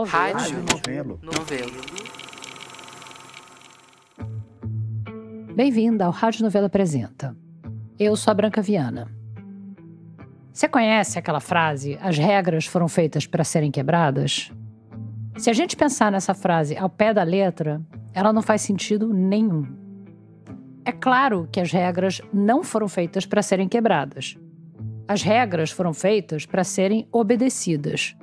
Rádio Novelo. Bem-vinda ao Rádio Novelo Apresenta. Eu sou a Branca Viana. Você conhece aquela frase, as regras foram feitas para serem quebradas? Se a gente pensar nessa frase ao pé da letra, ela não faz sentido nenhum. É claro que as regras não foram feitas para serem quebradas. As regras foram feitas para serem obedecidas.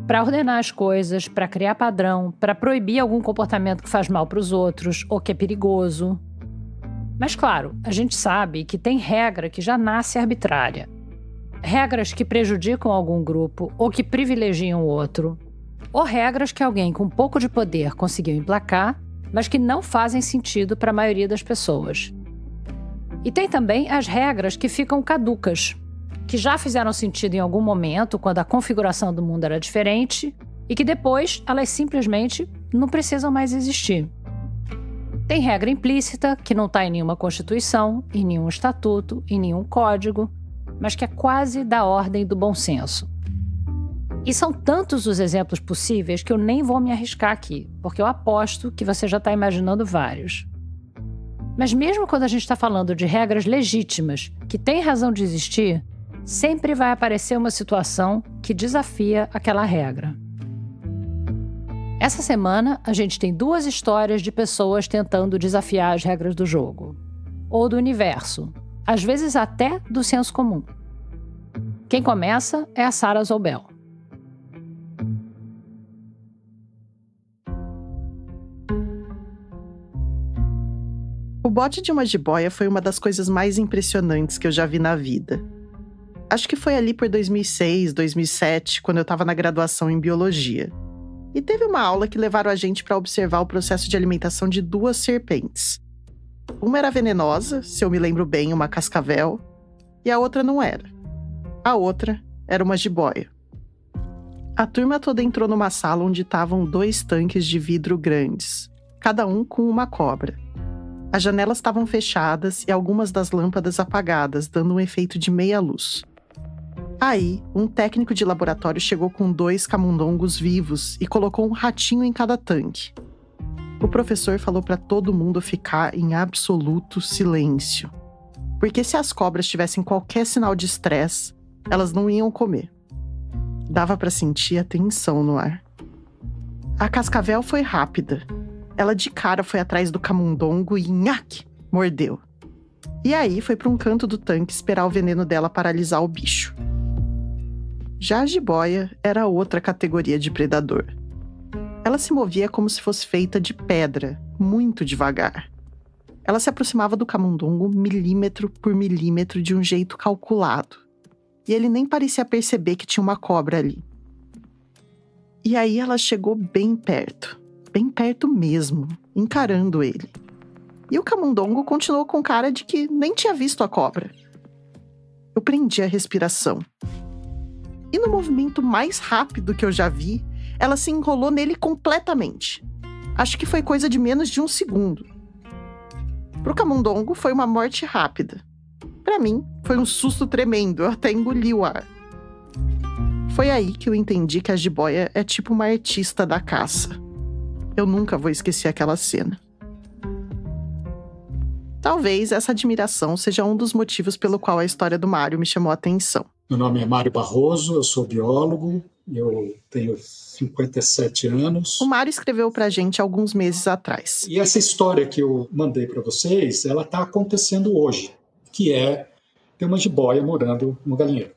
Para ordenar as coisas, para criar padrão, para proibir algum comportamento que faz mal para os outros ou que é perigoso. Mas claro, a gente sabe que tem regra que já nasce arbitrária. Regras que prejudicam algum grupo ou que privilegiam o outro. Ou regras que alguém com um pouco de poder conseguiu emplacar, mas que não fazem sentido para a maioria das pessoas. E tem também as regras que ficam caducas, que já fizeram sentido em algum momento, quando a configuração do mundo era diferente, e que depois elas simplesmente não precisam mais existir. Tem regra implícita, que não está em nenhuma constituição, em nenhum estatuto, em nenhum código, mas que é quase da ordem do bom senso. E são tantos os exemplos possíveis que eu nem vou me arriscar aqui, porque eu aposto que você já está imaginando vários. Mas mesmo quando a gente está falando de regras legítimas, que têm razão de existir, sempre vai aparecer uma situação que desafia aquela regra. Essa semana, a gente tem 2 histórias de pessoas tentando desafiar as regras do jogo. Ou do universo. Às vezes até do senso comum. Quem começa é a Sarah Zobel. O bote de uma jiboia foi uma das coisas mais impressionantes que eu já vi na vida. Acho que foi ali por 2006, 2007, quando eu estava na graduação em biologia. E teve uma aula que levaram a gente para observar o processo de alimentação de 2 serpentes. Uma era venenosa, se eu me lembro bem, uma cascavel, e a outra não era. A outra era uma jiboia. A turma toda entrou numa sala onde estavam 2 tanques de vidro grandes, cada um com uma cobra. As janelas estavam fechadas e algumas das lâmpadas apagadas, dando um efeito de meia luz. Aí, um técnico de laboratório chegou com 2 camundongos vivos e colocou um ratinho em cada tanque. O professor falou para todo mundo ficar em absoluto silêncio. Porque se as cobras tivessem qualquer sinal de estresse, elas não iam comer. Dava para sentir a tensão no ar. A cascavel foi rápida. Ela de cara foi atrás do camundongo e nhaque, mordeu. E aí foi para um canto do tanque esperar o veneno dela paralisar o bicho. Já a jiboia era outra categoria de predador. Ela se movia como se fosse feita de pedra, muito devagar. Ela se aproximava do camundongo milímetro por milímetro de um jeito calculado. E ele nem parecia perceber que tinha uma cobra ali. E aí ela chegou bem perto mesmo, encarando ele. E o camundongo continuou com cara de que nem tinha visto a cobra. Eu prendi a respiração. E no movimento mais rápido que eu já vi, ela se enrolou nele completamente. Acho que foi coisa de menos de 1 segundo. Pro camundongo foi uma morte rápida. Pra mim, foi um susto tremendo, eu até engoli o ar. Foi aí que eu entendi que a jiboia é tipo uma artista da caça. Eu nunca vou esquecer aquela cena. Talvez essa admiração seja um dos motivos pelo qual a história do Mário me chamou a atenção. Meu nome é Mário Barroso, eu sou biólogo, eu tenho 57 anos. O Mário escreveu pra gente alguns meses atrás. E essa história que eu mandei para vocês, ela está acontecendo hoje, que é ter uma jiboia morando no galinheiro.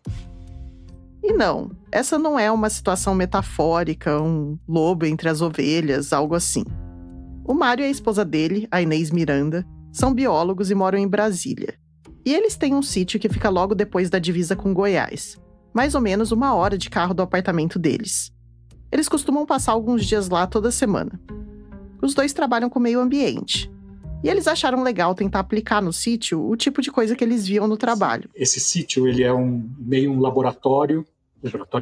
E não, essa não é uma situação metafórica, um lobo entre as ovelhas, algo assim. O Mário e a esposa dele, a Inês Miranda, são biólogos e moram em Brasília. E eles têm um sítio que fica logo depois da divisa com Goiás, mais ou menos 1 hora de carro do apartamento deles. Eles costumam passar alguns dias lá toda semana. Os 2 trabalham com meio ambiente. E eles acharam legal tentar aplicar no sítio o tipo de coisa que eles viam no trabalho. Esse sítio ele é meio um laboratório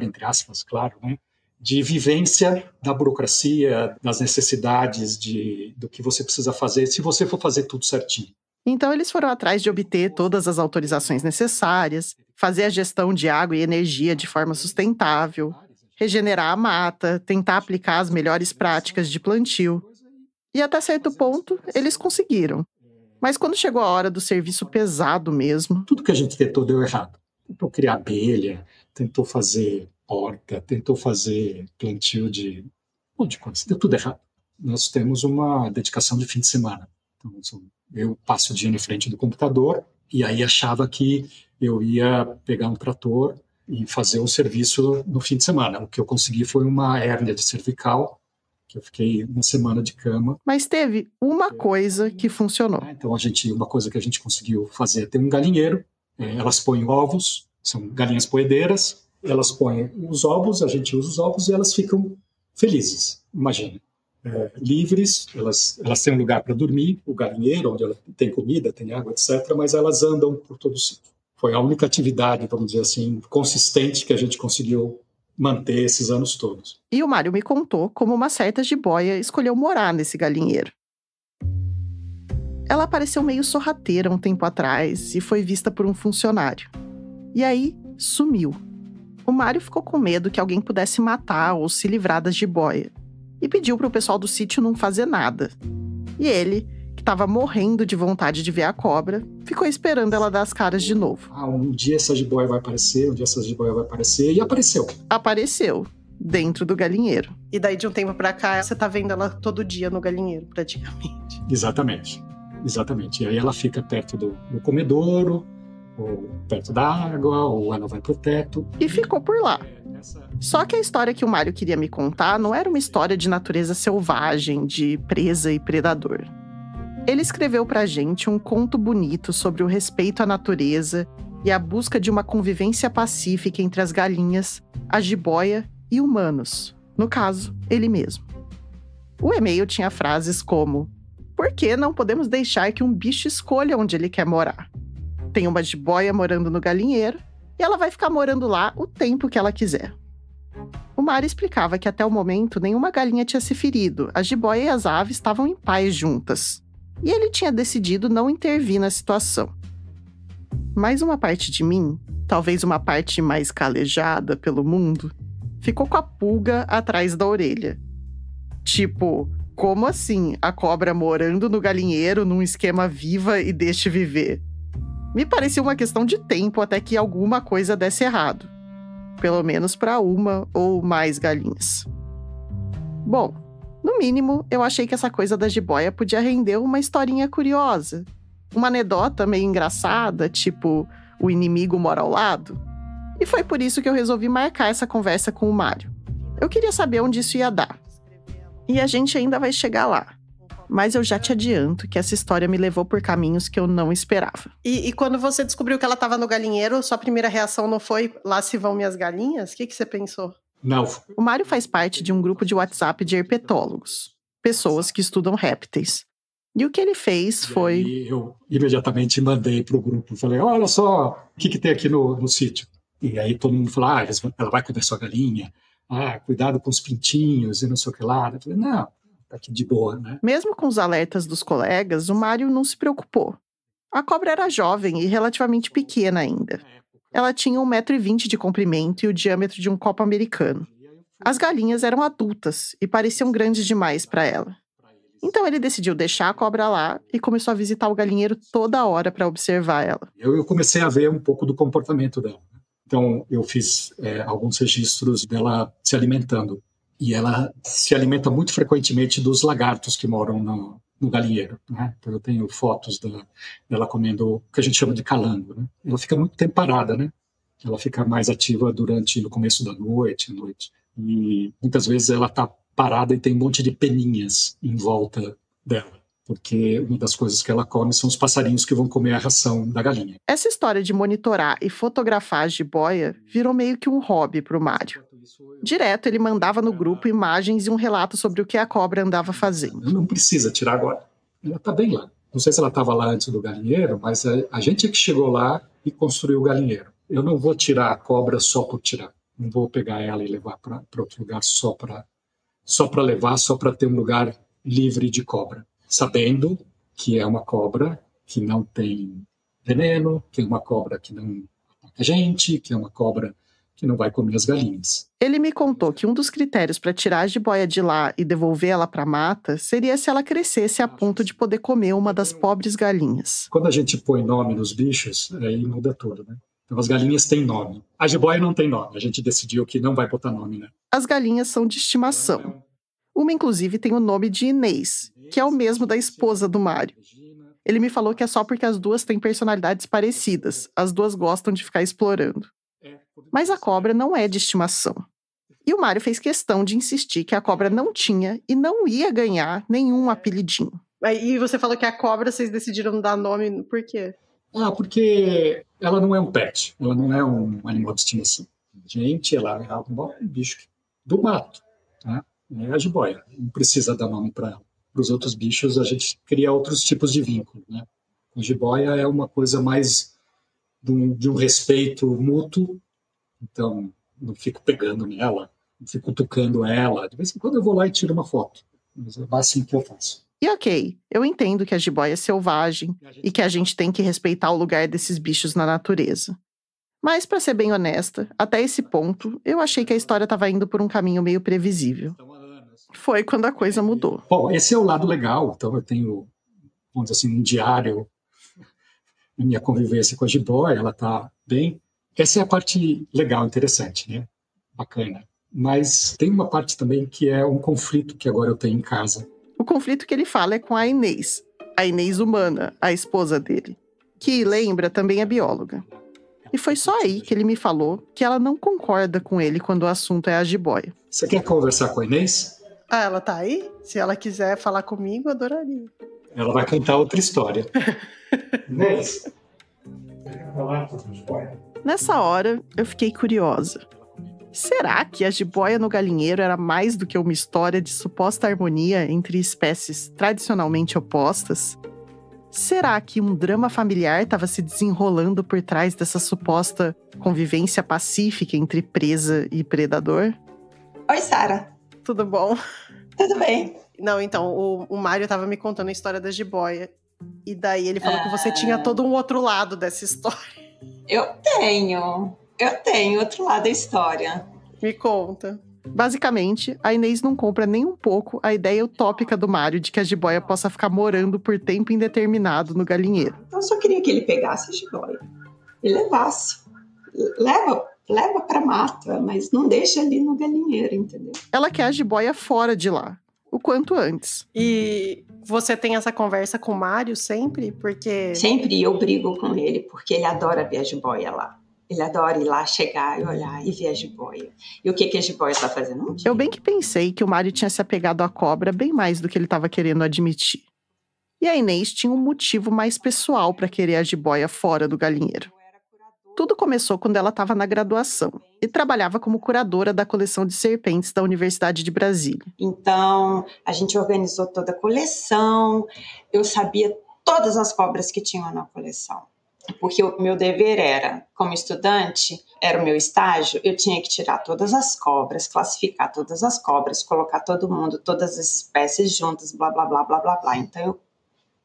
entre aspas, claro, né? De vivência da burocracia, das necessidades do que você precisa fazer, se você for fazer tudo certinho. Então eles foram atrás de obter todas as autorizações necessárias, fazer a gestão de água e energia de forma sustentável, regenerar a mata, tentar aplicar as melhores práticas de plantio. E até certo ponto, eles conseguiram. Mas quando chegou a hora do serviço pesado mesmo... Tudo que a gente tentou deu errado. Tentou criar abelha, tentou fazer horta, tentou fazer plantio de um monte de coisa. Deu tudo errado. Nós temos uma dedicação de fim de semana. Então, eu passo o dia na frente do computador e aí achava que eu ia pegar um trator e fazer um serviço no fim de semana. O que eu consegui foi uma hérnia de cervical, que eu fiquei uma semana de cama. Mas teve uma coisa que funcionou. Então, uma coisa que a gente conseguiu fazer é ter um galinheiro. Elas põem ovos, são galinhas poedeiras. Elas põem os ovos, a gente usa os ovos e elas ficam felizes. Imagina. Livres, elas têm um lugar para dormir, o galinheiro, onde ela tem comida, tem água, etc., mas elas andam por todo o sítio. Foi a única atividade, vamos dizer assim, consistente que a gente conseguiu manter esses anos todos. E o Mário me contou como uma certa jiboia escolheu morar nesse galinheiro. Ela pareceu meio sorrateira um tempo atrás e foi vista por um funcionário. E aí, sumiu. O Mário ficou com medo que alguém pudesse matar ou se livrar da jiboia e pediu para o pessoal do sítio não fazer nada. E ele, que estava morrendo de vontade de ver a cobra, ficou esperando ela dar as caras de novo. Um dia essa jiboia vai aparecer, e apareceu. Apareceu, dentro do galinheiro. E daí de um tempo para cá, você tá vendo ela todo dia no galinheiro, praticamente. Exatamente. E aí ela fica perto do comedouro, ou perto da água, ou ela vai pro teto. E ficou por lá. Só que a história que o Mário queria me contar não era uma história de natureza selvagem, de presa e predador. Ele escreveu pra gente um conto bonito sobre o respeito à natureza e a busca de uma convivência pacífica entre as galinhas, a jiboia e humanos. No caso, ele mesmo. O e-mail tinha frases como: por que não podemos deixar que um bicho escolha onde ele quer morar? Tem uma jiboia morando no galinheiro e ela vai ficar morando lá o tempo que ela quiser. O Mário explicava que até o momento nenhuma galinha tinha se ferido, a jiboia e as aves estavam em paz juntas. E ele tinha decidido não intervir na situação. Mas uma parte de mim, talvez uma parte mais calejada pelo mundo, ficou com a pulga atrás da orelha. Tipo, como assim a cobra morando no galinheiro num esquema viva e deixe viver? Me parecia uma questão de tempo até que alguma coisa desse errado. Pelo menos para uma ou mais galinhas. Bom, no mínimo, eu achei que essa coisa da jiboia podia render uma historinha curiosa. Uma anedota meio engraçada, tipo, o inimigo mora ao lado. E foi por isso que eu resolvi marcar essa conversa com o Mário. Eu queria saber onde isso ia dar. E a gente ainda vai chegar lá. Mas eu já te adianto que essa história me levou por caminhos que eu não esperava. E quando você descobriu que ela estava no galinheiro, sua primeira reação não foi lá se vão minhas galinhas? O que você pensou? Não. O Mário faz parte de um grupo de WhatsApp de herpetólogos, pessoas que estudam répteis. E o que ele fez foi... E eu imediatamente mandei para o grupo, falei, olha só, o que tem aqui no sítio? E aí todo mundo falou, ela vai comer sua galinha, cuidado com os pintinhos e não sei o que lá. Eu falei, não, tá aqui de boa, né? Mesmo com os alertas dos colegas, o Mário não se preocupou. A cobra era jovem e relativamente pequena ainda. Ela tinha 1,20 m de comprimento e o diâmetro de um copo americano. As galinhas eram adultas e pareciam grandes demais para ela. Então ele decidiu deixar a cobra lá e começou a visitar o galinheiro toda hora para observar ela. Eu comecei a ver um pouco do comportamento dela. Então eu fiz alguns registros dela se alimentando. E ela se alimenta muito frequentemente dos lagartos que moram no galinheiro, né? Então eu tenho fotos dela comendo o que a gente chama de calango, né? Ela fica muito tempo parada, né? Ela fica mais ativa no começo da noite, à noite. E muitas vezes ela está parada e tem um monte de peninhas em volta dela. Porque uma das coisas que ela come são os passarinhos que vão comer a ração da galinha. Essa história de monitorar e fotografar a jiboia virou meio que um hobby para o Mário. Direto, ele mandava no grupo imagens e um relato sobre o que a cobra andava fazendo. Não precisa tirar agora. Ela está bem lá. Não sei se ela estava lá antes do galinheiro, mas a gente é que chegou lá e construiu o galinheiro. Eu não vou tirar a cobra só por tirar. Não vou pegar ela e levar para outro lugar só para levar, só para ter um lugar livre de cobra. Sabendo que é uma cobra que não tem veneno, que é uma cobra que não ataca a gente, que é uma cobra que não vai comer as galinhas. Ele me contou que um dos critérios para tirar a jiboia de lá e devolver ela para a mata seria se ela crescesse a ponto de poder comer uma das pobres galinhas. Quando a gente põe nome nos bichos, aí muda tudo, né? Então as galinhas têm nome. A jiboia não tem nome. A gente decidiu que não vai botar nome, né? As galinhas são de estimação. Uma, inclusive, tem o nome de Inês, que é o mesmo da esposa do Mário. Ele me falou que é só porque as duas têm personalidades parecidas. As duas gostam de ficar explorando. Mas a cobra não é de estimação. E o Mário fez questão de insistir que a cobra não tinha e não ia ganhar nenhum apelidinho. E você falou que a cobra vocês decidiram dar nome, por quê? Porque ela não é um pet, ela não é um animal de estimação. Gente, ela é um bicho do mato, tá? É a jiboia, não precisa dar nome para ela. Para os outros bichos, a gente cria outros tipos de vínculo, né? A jiboia é uma coisa mais de um respeito mútuo, então não fico pegando nela, não fico cutucando ela. De vez em quando eu vou lá e tiro uma foto, mas é assim que eu faço. E ok, eu entendo que a jiboia é selvagem e que a gente tem que respeitar o lugar desses bichos na natureza. Mas, para ser bem honesta, até esse ponto, eu achei que a história estava indo por um caminho meio previsível. Foi quando a coisa mudou. Bom, esse é o lado legal. Então eu tenho, vamos dizer assim, um diário na minha convivência com a jiboia, ela está bem. Essa é a parte legal, interessante, né? Bacana. Mas tem uma parte também que é um conflito que agora eu tenho em casa. O conflito que ele fala é com a Inês humana, a esposa dele, que, lembra, também é bióloga. E foi só aí que ele me falou que ela não concorda com ele quando o assunto é a jiboia. Você quer conversar com a Inês? Ah, ela tá aí? Se ela quiser falar comigo, eu adoraria. Ela vai contar outra história. Inês, você quer falar com a jiboia? Nessa hora, eu fiquei curiosa. Será que a jiboia no galinheiro era mais do que uma história de suposta harmonia entre espécies tradicionalmente opostas? Será que um drama familiar estava se desenrolando por trás dessa suposta convivência pacífica entre presa e predador? Oi, Sara. Tudo bom? Tudo bem. Não, então, o Mário tava me contando a história da jiboia. E daí ele falou que você tinha todo um outro lado dessa história. Eu tenho outro lado da história. Me conta. Basicamente, a Inês não compra nem um pouco a ideia utópica do Mário de que a jiboia possa ficar morando por tempo indeterminado no galinheiro. Eu só queria que ele pegasse a jiboia e levasse. Leva pra mata, mas não deixa ali no galinheiro, entendeu? Ela quer a jiboia fora de lá, o quanto antes. E você tem essa conversa com o Mário sempre? Porque... Sempre eu brigo com ele, porque ele adora ver a jiboia lá. Ele adora ir lá, chegar e olhar e ver a jiboia. E o que a jiboia tá fazendo? Eu bem que pensei que o Mário tinha se apegado à cobra bem mais do que ele estava querendo admitir. E a Inês tinha um motivo mais pessoal para querer a jiboia fora do galinheiro. Tudo começou quando ela estava na graduação e trabalhava como curadora da coleção de serpentes da Universidade de Brasília. Então, a gente organizou toda a coleção, eu sabia todas as cobras que tinham na coleção. Porque o meu dever era, como estudante, era o meu estágio, eu tinha que tirar todas as cobras, classificar todas as cobras, colocar todo mundo, todas as espécies juntas, blá, blá, blá, blá, blá, blá. Então,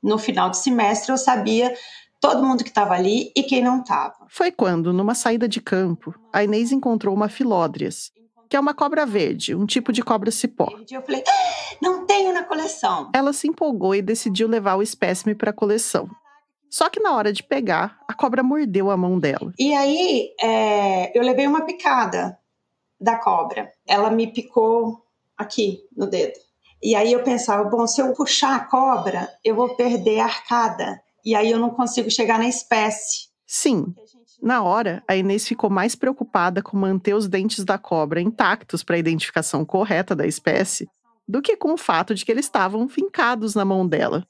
no final do semestre, eu sabia todo mundo que estava ali e quem não estava. Foi quando, numa saída de campo, a Inês encontrou uma filódrias, que é uma cobra verde, um tipo de cobra cipó. Eu falei, não tenho na coleção. Ela se empolgou e decidiu levar o espécime para a coleção. Só que na hora de pegar, a cobra mordeu a mão dela. E aí, eu levei uma picada da cobra. Ela me picou aqui, no dedo. E aí eu pensava, bom, se eu puxar a cobra, eu vou perder a arcada. E aí eu não consigo chegar na espécie. Sim. Na hora, a Inês ficou mais preocupada com manter os dentes da cobra intactos para a identificação correta da espécie do que com o fato de que eles estavam fincados na mão dela.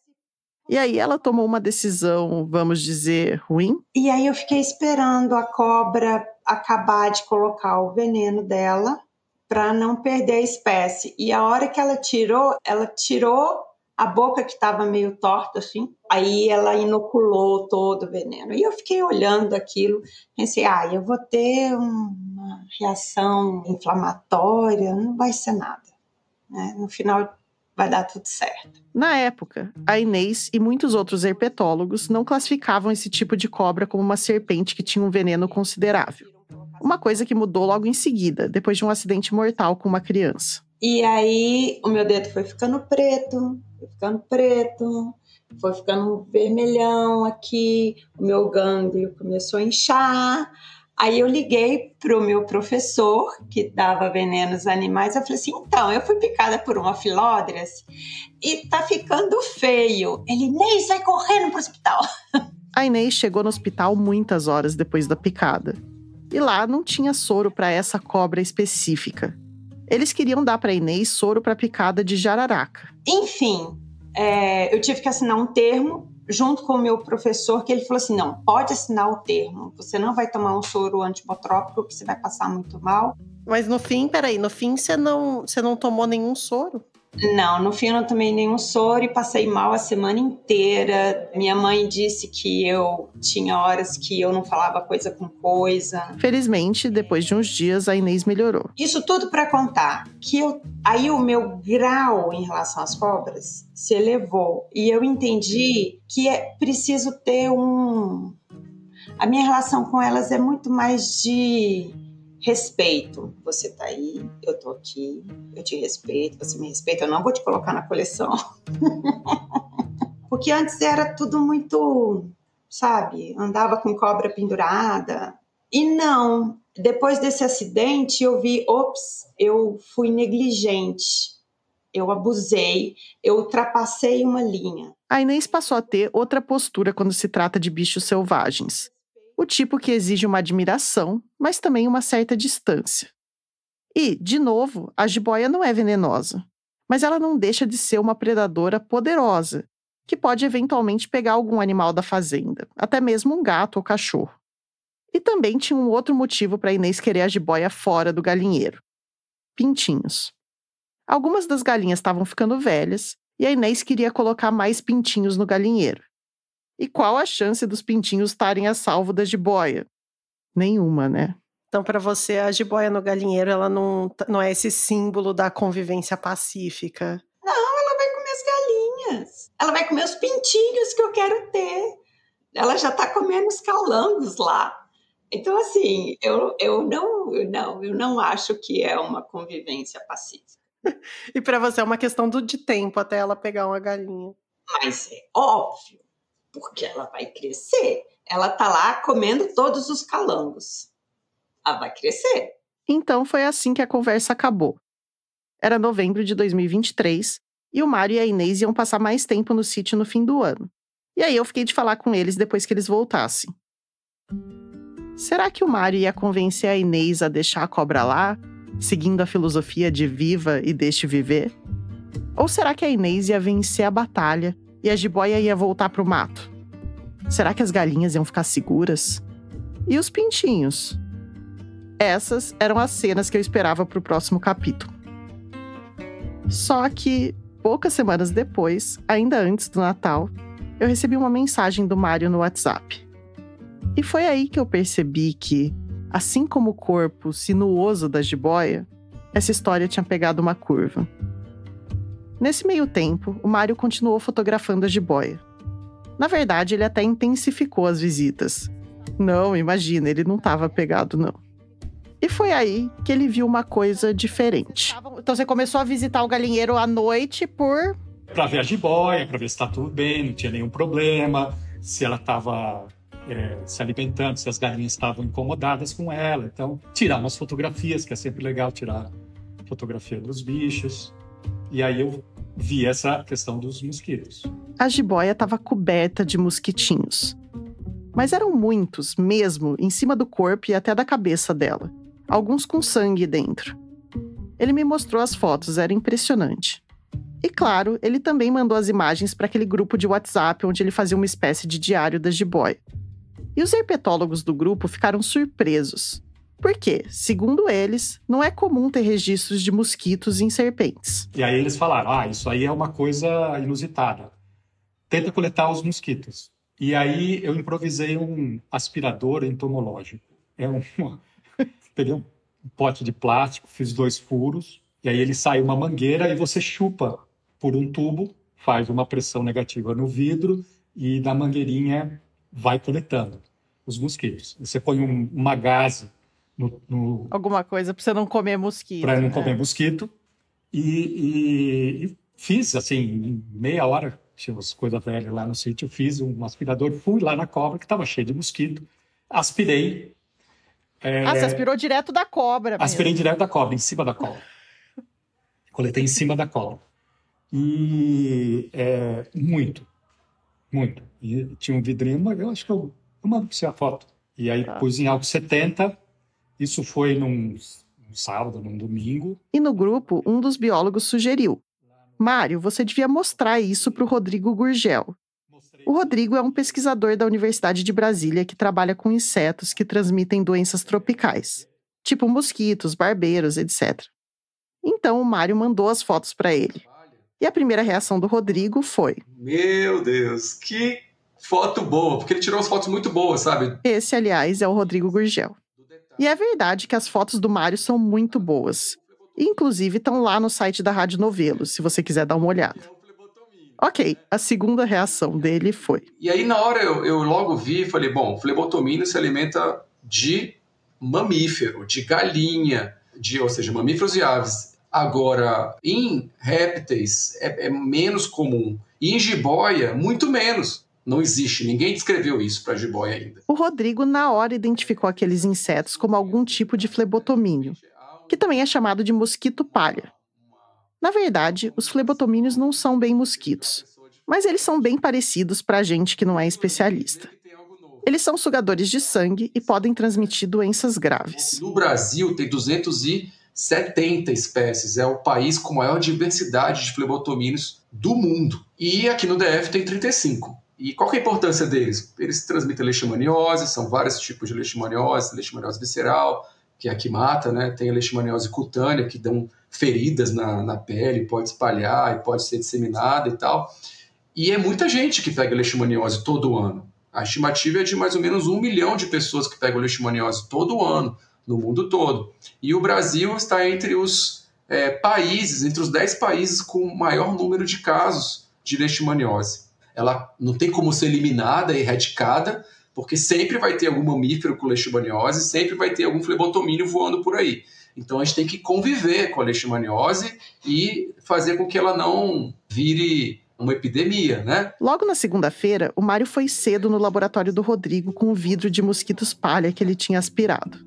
E aí ela tomou uma decisão, vamos dizer, ruim. E aí eu fiquei esperando a cobra acabar de colocar o veneno dela para não perder a espécie. E a hora que ela tirou a boca que estava meio torta assim. Aí ela inoculou todo o veneno. E eu fiquei olhando aquilo, pensei, eu vou ter uma reação inflamatória, não vai ser nada, né? No final vai dar tudo certo. Na época, a Inês e muitos outros herpetólogos não classificavam esse tipo de cobra como uma serpente que tinha um veneno considerável. Uma coisa que mudou logo em seguida, depois de um acidente mortal com uma criança. E aí o meu dedo foi ficando preto, foi ficando vermelhão aqui, o meu gânglio começou a inchar. Aí eu liguei pro meu professor, que dava venenos animais, eu falei assim, então, eu fui picada por uma filódrese e tá ficando feio. Ele, Inês, sai correndo pro hospital. A Inês chegou no hospital muitas horas depois da picada. E lá não tinha soro para essa cobra específica. Eles queriam dar para Inês soro para picada de jararaca. Enfim, eu tive que assinar um termo junto com o meu professor, que ele falou assim, não, pode assinar o termo, você não vai tomar um soro antibotrópico, que você vai passar muito mal. Mas no fim, você não tomou nenhum soro? Não, no fim eu não tomei nenhum soro e passei mal a semana inteira. Minha mãe disse que eu tinha horas que eu não falava coisa com coisa. Felizmente, depois de uns dias, a Inês melhorou. Isso tudo para contar que aí o meu grau em relação às cobras se elevou. E eu entendi que é preciso ter A minha relação com elas é muito mais de respeito. Você tá aí, eu tô aqui, eu te respeito, você me respeita, eu não vou te colocar na coleção. Porque antes era tudo muito, sabe, andava com cobra pendurada. E não, depois desse acidente eu vi, eu fui negligente, eu abusei, eu ultrapassei uma linha. A Inês passou a ter outra postura quando se trata de bichos selvagens. O tipo que exige uma admiração, mas também uma certa distância. E, de novo, a jiboia não é venenosa, mas ela não deixa de ser uma predadora poderosa, que pode eventualmente pegar algum animal da fazenda, até mesmo um gato ou cachorro. E também tinha um outro motivo para Inês querer a jiboia fora do galinheiro. Pintinhos. Algumas das galinhas estavam ficando velhas, e a Inês queria colocar mais pintinhos no galinheiro. E qual a chance dos pintinhos estarem a salvo da jiboia? Nenhuma, né? Então, para você, a jiboia no galinheiro, ela não é esse símbolo da convivência pacífica. Não, ela vai comer as galinhas. Ela vai comer os pintinhos que eu quero ter. Ela já tá comendo os calangos lá. Então, assim, eu não acho que é uma convivência pacífica. E para você é uma questão de tempo até ela pegar uma galinha. Mas é óbvio, porque ela vai crescer. Ela tá lá comendo todos os calangos. Ela vai crescer. Então foi assim que a conversa acabou. Era novembro de 2023 e o Mário e a Inês iam passar mais tempo no sítio no fim do ano. E aí eu fiquei de falar com eles depois que eles voltassem. Será que o Mário ia convencer a Inês a deixar a cobra lá, seguindo a filosofia de viva e deixe viver? Ou será que a Inês ia vencer a batalha e a jiboia ia voltar pro mato? Será que as galinhas iam ficar seguras? E os pintinhos? Essas eram as cenas que eu esperava pro próximo capítulo. Só que, poucas semanas depois, ainda antes do Natal, eu recebi uma mensagem do Mário no WhatsApp. E foi aí que eu percebi que, assim como o corpo sinuoso da jiboia, essa história tinha pegado uma curva. Nesse meio tempo, o Mário continuou fotografando a jiboia. Na verdade, ele até intensificou as visitas. Não, imagina, ele não estava pegado, não. E foi aí que ele viu uma coisa diferente. Então você começou a visitar o galinheiro à noite Para ver a jiboia, para ver se está tudo bem, não tinha nenhum problema, se ela estava se alimentando, se as galinhas estavam incomodadas com ela. Então, tirar umas fotografias, que é sempre legal tirar fotografia dos bichos. E aí eu vi essa questão dos mosquitos. A jiboia estava coberta de mosquitinhos. Mas eram muitos, mesmo, em cima do corpo e até da cabeça dela. Alguns com sangue dentro. Ele me mostrou as fotos, era impressionante. E claro, ele também mandou as imagens para aquele grupo de WhatsApp onde ele fazia uma espécie de diário da jiboia. E os herpetólogos do grupo ficaram surpresos. Porque, segundo eles, não é comum ter registros de mosquitos em serpentes. E aí eles falaram, isso aí é uma coisa inusitada. Tenta coletar os mosquitos. E aí eu improvisei um aspirador entomológico. Peguei um pote de plástico, fiz 2 furos, e aí ele sai uma mangueira e você chupa por um tubo, faz uma pressão negativa no vidro e na mangueirinha vai coletando os mosquitos. Você põe uma gaze Alguma coisa para você não comer mosquito. Para não comer mosquito. E fiz, assim, em meia hora, tinha umas coisas velhas lá no sítio, fiz um aspirador, fui lá na cobra, que estava cheia de mosquito, aspirei. Você aspirou direto da cobra mesmo. Aspirei direto da cobra, em cima da cobra. Coletei em cima da cobra. E muito. E tinha um vidrinho, eu acho que eu mando para você a foto. E aí pus em álcool 70, isso foi num sábado, num domingo. E no grupo, um dos biólogos sugeriu: Mário, você devia mostrar isso para o Rodrigo Gurgel. O Rodrigo é um pesquisador da Universidade de Brasília que trabalha com insetos que transmitem doenças tropicais, tipo mosquitos, barbeiros, etc. Então o Mário mandou as fotos para ele. E a primeira reação do Rodrigo foi: meu Deus, que foto boa, porque ele tirou as fotos muito boas, sabe? Esse, aliás, é o Rodrigo Gurgel. E é verdade que as fotos do Mário são muito boas. Inclusive, estão lá no site da Rádio Novelo, se você quiser dar uma olhada. Ok, a segunda reação dele foi: e aí, na hora, eu logo vi e falei, bom, o flebotomínio se alimenta de mamífero, de galinha, ou seja, mamíferos e aves. Agora, em répteis, é menos comum. E em jiboia, muito menos. Não existe, ninguém descreveu isso para jiboia ainda. O Rodrigo, na hora, identificou aqueles insetos como algum tipo de flebotomínio, que também é chamado de mosquito palha. Na verdade, os flebotomínios não são bem mosquitos, mas eles são bem parecidos para a gente que não é especialista. Eles são sugadores de sangue e podem transmitir doenças graves. No Brasil, tem 270 espécies. É o país com maior diversidade de flebotomínios do mundo. E aqui no DF tem 35. E qual que é a importância deles? Eles transmitem leishmaniose, são vários tipos de leishmaniose visceral, que é a que mata, né? Tem a leishmaniose cutânea, que dão feridas na pele, pode espalhar e pode ser disseminada e tal. E é muita gente que pega leishmaniose todo ano. A estimativa é de mais ou menos 1 milhão de pessoas que pegam leishmaniose todo ano, no mundo todo. E o Brasil está entre os países, entre os 10 países com maior número de casos de leishmaniose. Ela não tem como ser eliminada, erradicada, porque sempre vai ter algum mamífero com leishmaniose, sempre vai ter algum flebotomínio voando por aí. Então a gente tem que conviver com a leishmaniose e fazer com que ela não vire uma epidemia, né? Logo na segunda-feira, o Mário foi cedo no laboratório do Rodrigo com o vidro de mosquitos palha que ele tinha aspirado.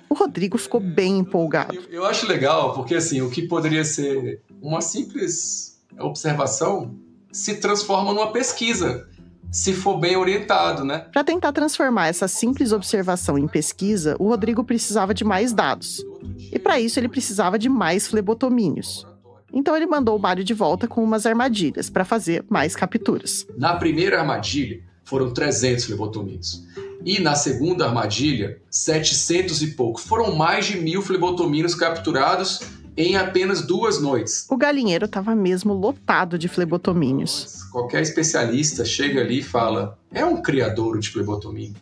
O Rodrigo ficou bem empolgado. Eu acho legal, porque assim, o que poderia ser uma simples observação se transforma numa pesquisa, se for bem orientado, né? Para tentar transformar essa simples observação em pesquisa, o Rodrigo precisava de mais dados. E para isso ele precisava de mais flebotomínios. Então ele mandou o Mário de volta com umas armadilhas para fazer mais capturas. Na primeira armadilha foram 300 flebotomínios. E na segunda armadilha, 700 e poucos. Foram mais de 1.000 flebotomínios capturados em apenas 2 noites. O galinheiro estava mesmo lotado de flebotomínios. Qualquer especialista chega ali e fala, é um criadouro de flebotomínio.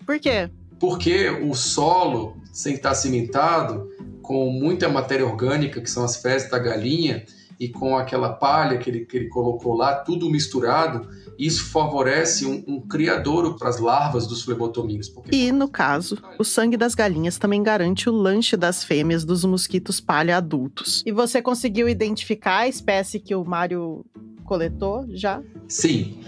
Por quê? Porque o solo, sem estar cimentado, com muita matéria orgânica, que são as fezes da galinha, e com aquela palha que ele colocou lá, tudo misturado, isso favorece um criadouro para as larvas dos flebotomínios. E, no caso, o sangue das galinhas também garante o lanche das fêmeas dos mosquitos palha adultos. E você conseguiu identificar a espécie que o Mário coletou já? Sim,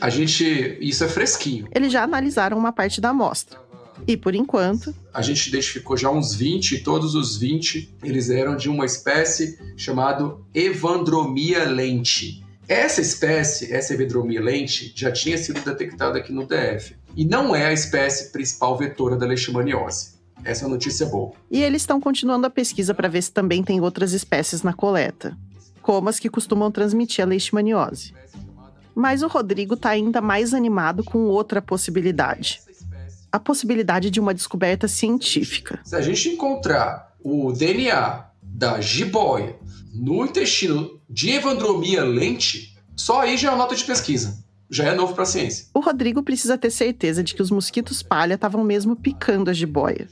isso é fresquinho. Eles já analisaram uma parte da amostra. E, por enquanto, a gente identificou já uns 20, e todos os 20, eles eram de uma espécie chamada Evandromia lenti. Essa espécie, essa Evandromia lenti, já tinha sido detectada aqui no DF. E não é a espécie principal vetora da leishmaniose. Essa é uma notícia boa. E eles estão continuando a pesquisa para ver se também tem outras espécies na coleta, como as que costumam transmitir a leishmaniose. Mas o Rodrigo está ainda mais animado com outra possibilidade. A possibilidade de uma descoberta científica. Se a gente encontrar o DNA da jiboia no intestino de Evandromia lenti, só aí já é uma nota de pesquisa. Já é novo para a ciência. O Rodrigo precisa ter certeza de que os mosquitos palha estavam mesmo picando a jiboia.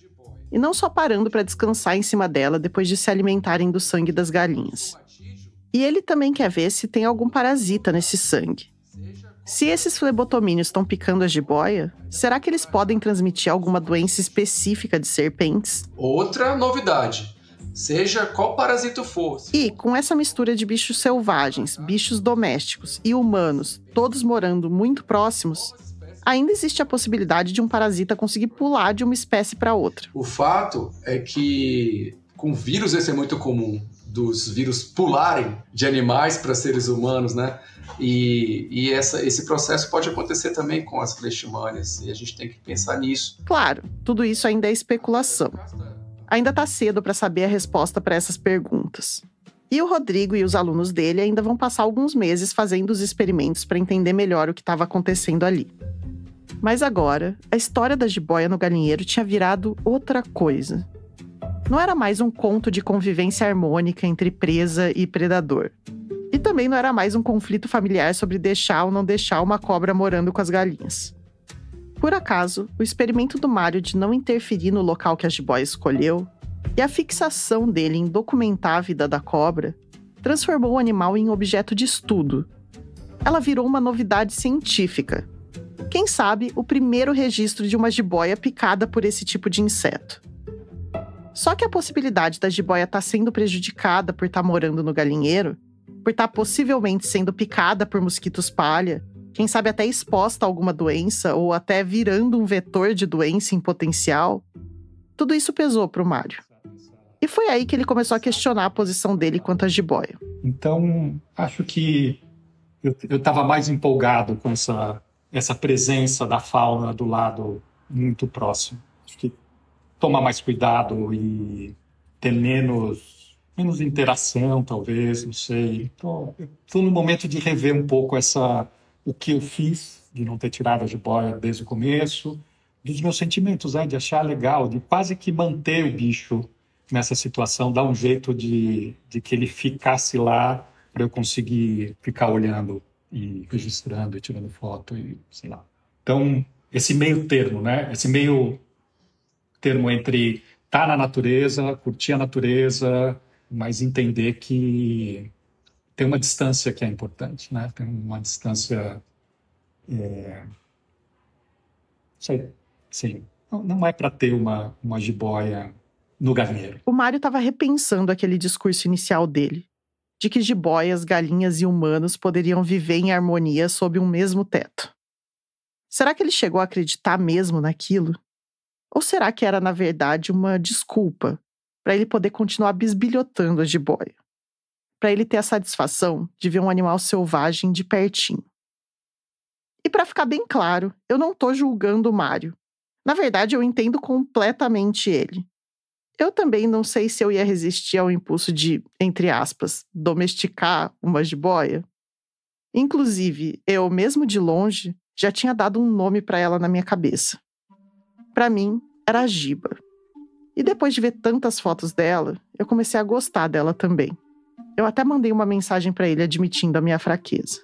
E não só parando para descansar em cima dela depois de se alimentarem do sangue das galinhas. E ele também quer ver se tem algum parasita nesse sangue. Se esses flebotomínios estão picando a jiboia, será que eles podem transmitir alguma doença específica de serpentes? Outra novidade, seja qual parasito for. E, com essa mistura de bichos selvagens, bichos domésticos e humanos, todos morando muito próximos, ainda existe a possibilidade de um parasita conseguir pular de uma espécie para outra. O fato é que com vírus esse é muito comum, dos vírus pularem de animais para seres humanos, né? E esse processo pode acontecer também com as leishmanias, e a gente tem que pensar nisso. Claro, tudo isso ainda é especulação. Ainda está cedo para saber a resposta para essas perguntas. E o Rodrigo e os alunos dele ainda vão passar alguns meses fazendo os experimentos para entender melhor o que estava acontecendo ali. Mas agora, a história da jiboia no galinheiro tinha virado outra coisa. Não era mais um conto de convivência harmônica entre presa e predador. E também não era mais um conflito familiar sobre deixar ou não deixar uma cobra morando com as galinhas. Por acaso, o experimento do Mário de não interferir no local que a jiboia escolheu e a fixação dele em documentar a vida da cobra transformou o animal em objeto de estudo. Ela virou uma novidade científica. Quem sabe, o primeiro registro de uma jiboia picada por esse tipo de inseto. Só que a possibilidade da jiboia estar sendo prejudicada por estar morando no galinheiro, por estar possivelmente sendo picada por mosquitos palha, quem sabe até exposta a alguma doença ou até virando um vetor de doença em potencial, tudo isso pesou para o Mário. E foi aí que ele começou a questionar a posição dele quanto à jiboia. Então, acho que eu estava mais empolgado com essa presença da fauna do lado muito próximo. Acho que tomar mais cuidado e ter menos interação, talvez, não sei. Então, eu estou no momento de rever um pouco o que eu fiz, de não ter tirado a jiboia desde o começo, dos meus sentimentos, de achar legal, de quase que manter o bicho nessa situação, dar um jeito de que ele ficasse lá para eu conseguir ficar olhando e registrando e tirando foto e sei lá. Então, esse meio termo, né? Esse meio termo entre estar na natureza, curtir a natureza, mas entender que tem uma distância que é importante, né? Tem uma distância... Sim, não é para ter uma jiboia no galinheiro. O Mário estava repensando aquele discurso inicial dele, de que jiboias, galinhas e humanos poderiam viver em harmonia sob um mesmo teto. Será que ele chegou a acreditar mesmo naquilo? Ou será que era, na verdade, uma desculpa para ele poder continuar bisbilhotando a jiboia? Para ele ter a satisfação de ver um animal selvagem de pertinho. E para ficar bem claro, eu não estou julgando o Mário. Na verdade, eu entendo completamente ele. Eu também não sei se eu ia resistir ao impulso de, entre aspas, domesticar uma jiboia. Inclusive, eu, mesmo de longe, já tinha dado um nome para ela na minha cabeça. Para mim, era a Giba. E depois de ver tantas fotos dela, eu comecei a gostar dela também. Eu até mandei uma mensagem para ele admitindo a minha fraqueza.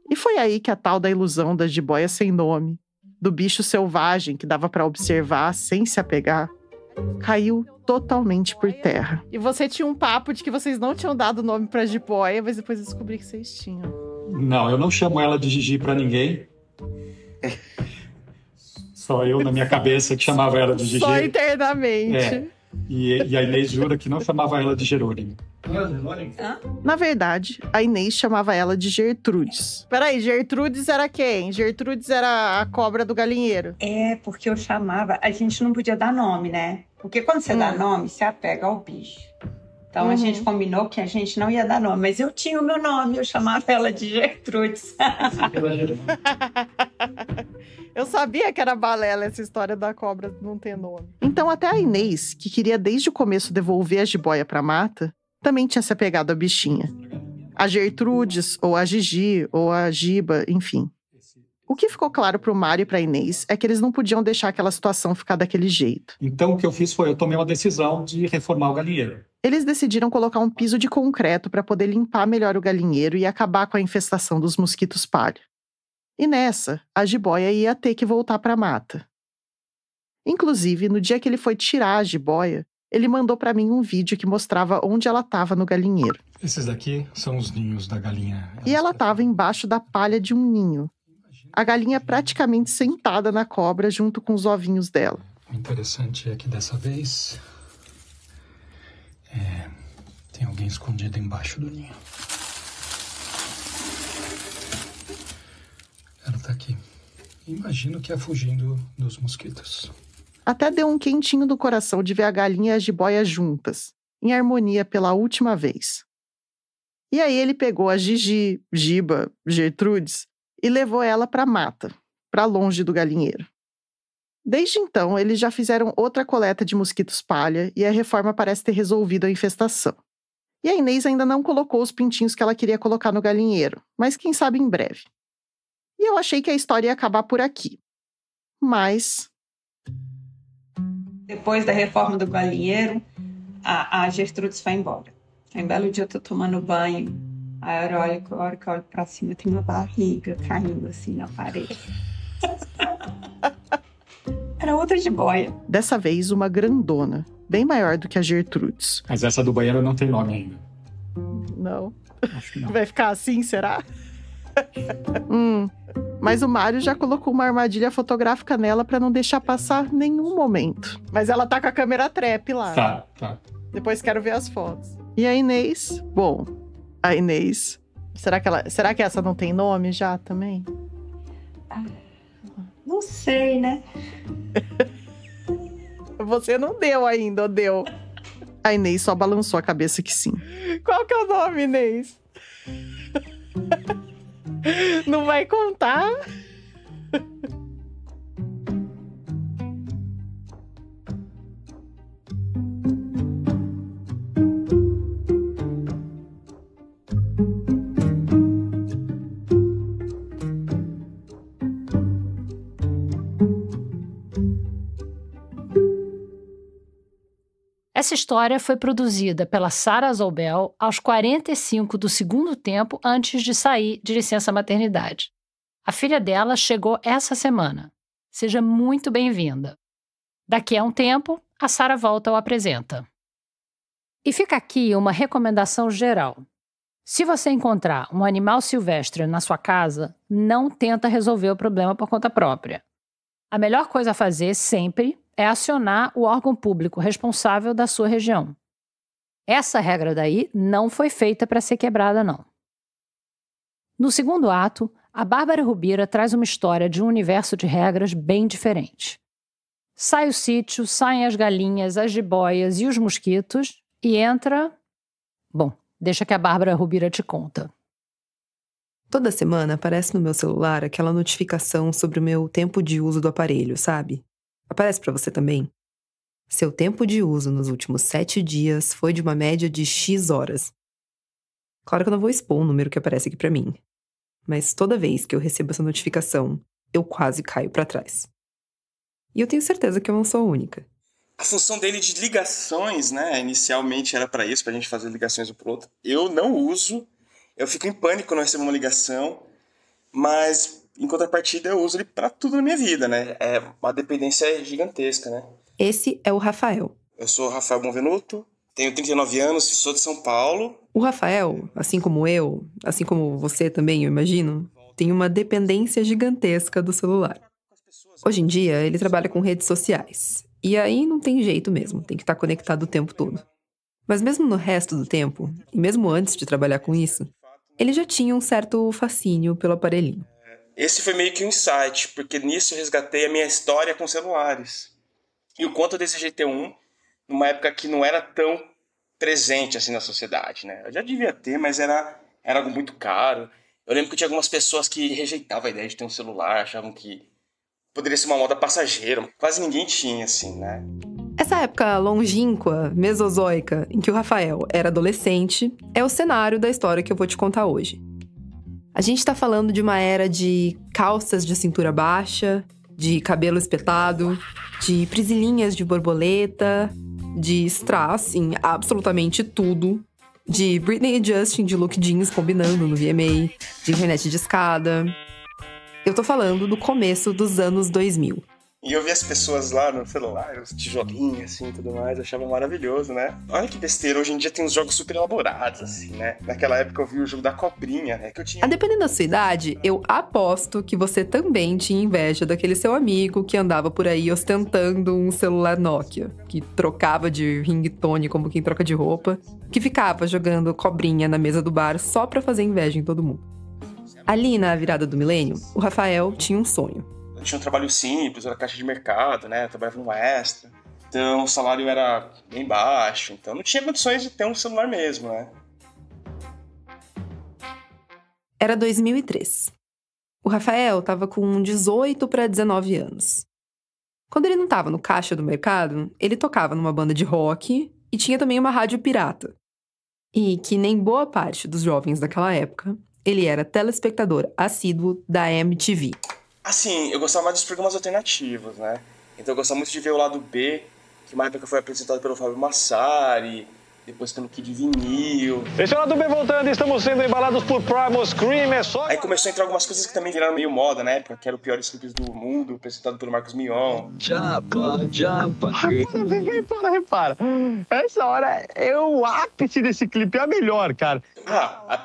E foi aí que a tal da ilusão da jiboia sem nome, do bicho selvagem que dava para observar sem se apegar, caiu totalmente por terra. E você tinha um papo de que vocês não tinham dado nome pra jiboia, mas depois eu descobri que vocês tinham. Não, eu não chamo ela de Gigi pra ninguém. Só eu, na minha cabeça, que chamava ela de Gigi. Só internamente. E a Inês jura que não chamava ela de Jerônimo. Na verdade, a Inês chamava ela de Gertrudes. Peraí, Gertrudes era quem? Gertrudes era a cobra do galinheiro. Porque eu chamava... A gente não podia dar nome, né? Porque quando você dá nome, você apega ao bicho. Então a gente combinou que a gente não ia dar nome. Mas eu tinha o meu nome, eu chamava ela de Gertrudes. Eu sabia que era balela essa história da cobra não ter nome. Então até a Inês, que queria desde o começo devolver a jiboia pra mata, também tinha se apegado à bichinha. A Gertrudes, ou a Gigi, ou a Giba, enfim. O que ficou claro pro Mário e pra Inês é que eles não podiam deixar aquela situação ficar daquele jeito. Então o que eu fiz foi, eu tomei uma decisão de reformar o galinheiro. Eles decidiram colocar um piso de concreto para poder limpar melhor o galinheiro e acabar com a infestação dos mosquitos palha. E nessa, a jiboia ia ter que voltar para a mata. Inclusive, no dia que ele foi tirar a jiboia, ele mandou para mim um vídeo que mostrava onde ela estava no galinheiro. Esses daqui são os ninhos da galinha. E ela estava embaixo da palha de um ninho, a galinha praticamente sentada na cobra junto com os ovinhos dela. O interessante é que dessa vez tem alguém escondido embaixo do ninho. Ela tá aqui. Imagino que é fugindo dos mosquitos. Até deu um quentinho no coração de ver a galinha e a jiboia juntas, em harmonia pela última vez. E aí ele pegou a Gigi, Giba, Gertrudes e levou ela para a mata, para longe do galinheiro. Desde então, eles já fizeram outra coleta de mosquitos palha e a reforma parece ter resolvido a infestação. E a Inês ainda não colocou os pintinhos que ela queria colocar no galinheiro, mas quem sabe em breve. E eu achei que a história ia acabar por aqui. Mas... Depois da reforma do galinheiro, a Gertrudes foi embora. Aí, um belo dia eu tô tomando banho, aí a hora que eu olho pra cima tem uma barriga caindo assim na parede. Era outra jiboia. Dessa vez uma grandona, bem maior do que a Gertrudes. Mas essa do banheiro não tem nome ainda. Não. Acho que não. Vai ficar assim, será? Mas o Mário já colocou uma armadilha fotográfica nela pra não deixar passar nenhum momento. Mas ela tá com a câmera trap lá. Tá. Depois quero ver as fotos. E a Inês? Bom, a Inês... Será que essa não tem nome já também? Não sei, né? Você não deu ainda, ou deu? A Inês só balançou a cabeça que sim. Qual que é o nome, Inês? Não vai contar? Essa história foi produzida pela Sarah Zobel aos 45 do segundo tempo antes de sair de licença maternidade. A filha dela chegou essa semana. Seja muito bem-vinda. Daqui a um tempo, a Sarah volta ao Apresenta. E fica aqui uma recomendação geral. Se você encontrar um animal silvestre na sua casa, não tenta resolver o problema por conta própria. A melhor coisa a fazer sempre é acionar o órgão público responsável da sua região. Essa regra daí não foi feita para ser quebrada, não. No segundo ato, a Bárbara Rubira traz uma história de um universo de regras bem diferente. Sai o sítio, saem as galinhas, as jiboias e os mosquitos e entra... Bom, deixa que a Bárbara Rubira te conta. Toda semana aparece no meu celular aquela notificação sobre o meu tempo de uso do aparelho, sabe? Aparece pra você também? Seu tempo de uso nos últimos 7 dias foi de uma média de X horas. Claro que eu não vou expor o número que aparece aqui pra mim. Mas toda vez que eu recebo essa notificação, eu quase caio pra trás. E eu tenho certeza que eu não sou a única. A função dele de ligações, né? Inicialmente era pra isso, pra gente fazer ligações um pro outro. Eu não uso, eu fico em pânico quando eu recebo uma ligação, mas... Em contrapartida, eu uso ele pra tudo na minha vida, né? É uma dependência gigantesca, né? Esse é o Rafael. Eu sou o Rafael Bonvenuto, tenho 39 anos, sou de São Paulo. O Rafael, assim como eu, assim como você também, eu imagino, tem uma dependência gigantesca do celular. Hoje em dia, ele trabalha com redes sociais. E aí não tem jeito mesmo, tem que estar conectado o tempo todo. Mas mesmo no resto do tempo, e mesmo antes de trabalhar com isso, ele já tinha um certo fascínio pelo aparelhinho. Esse foi meio que um insight, porque nisso eu resgatei a minha história com celulares. E o quanto eu desejei ter um, numa época que não era tão presente assim na sociedade, né? Eu já devia ter, mas era algo muito caro. Eu lembro que tinha algumas pessoas que rejeitavam a ideia de ter um celular, achavam que poderia ser uma moda passageira. Quase ninguém tinha, assim, né? Essa época longínqua, mesozoica, em que o Rafael era adolescente, é o cenário da história que eu vou te contar hoje. A gente tá falando de uma era de calças de cintura baixa, de cabelo espetado, de prisilinhas de borboleta, de strass em absolutamente tudo, de Britney e Justin de look jeans combinando no VMA, de internet de escada. Eu tô falando do começo dos anos 2000. E eu vi as pessoas lá no celular, os tijolinhos, assim, tudo mais, eu achava maravilhoso, né? Olha que besteira, hoje em dia tem uns jogos super elaborados, assim, né? Naquela época eu vi o jogo da cobrinha, né? Que eu tinha... A dependendo da sua idade, eu aposto que você também tinha inveja daquele seu amigo que andava por aí ostentando um celular Nokia, que trocava de ringtone como quem troca de roupa, que ficava jogando cobrinha na mesa do bar só pra fazer inveja em todo mundo. Ali na virada do milênio, o Rafael tinha um sonho. Eu tinha um trabalho simples, era caixa de mercado, né? Eu trabalhava num extra. Então o salário era bem baixo. Então não tinha condições de ter um celular mesmo, né? Era 2003. O Rafael estava com 18 para 19 anos. Quando ele não estava no caixa do mercado, ele tocava numa banda de rock e tinha também uma rádio pirata. E que nem boa parte dos jovens daquela época, ele era telespectador assíduo da MTV. Assim, eu gostava mais dos programas alternativos, né? Então eu gostava muito de ver o lado B, que uma época foi apresentado pelo Fábio Massari, depois pelo Kid Vinil. Esse é o lado B voltando, estamos sendo embalados por Primal Scream, é só... Aí começou a entrar algumas coisas que também viraram meio moda na época, que era o Piores Clipes do Mundo, apresentado pelo Marcos Mion. Repara. Essa hora é o ápice desse clipe, é a melhor, cara.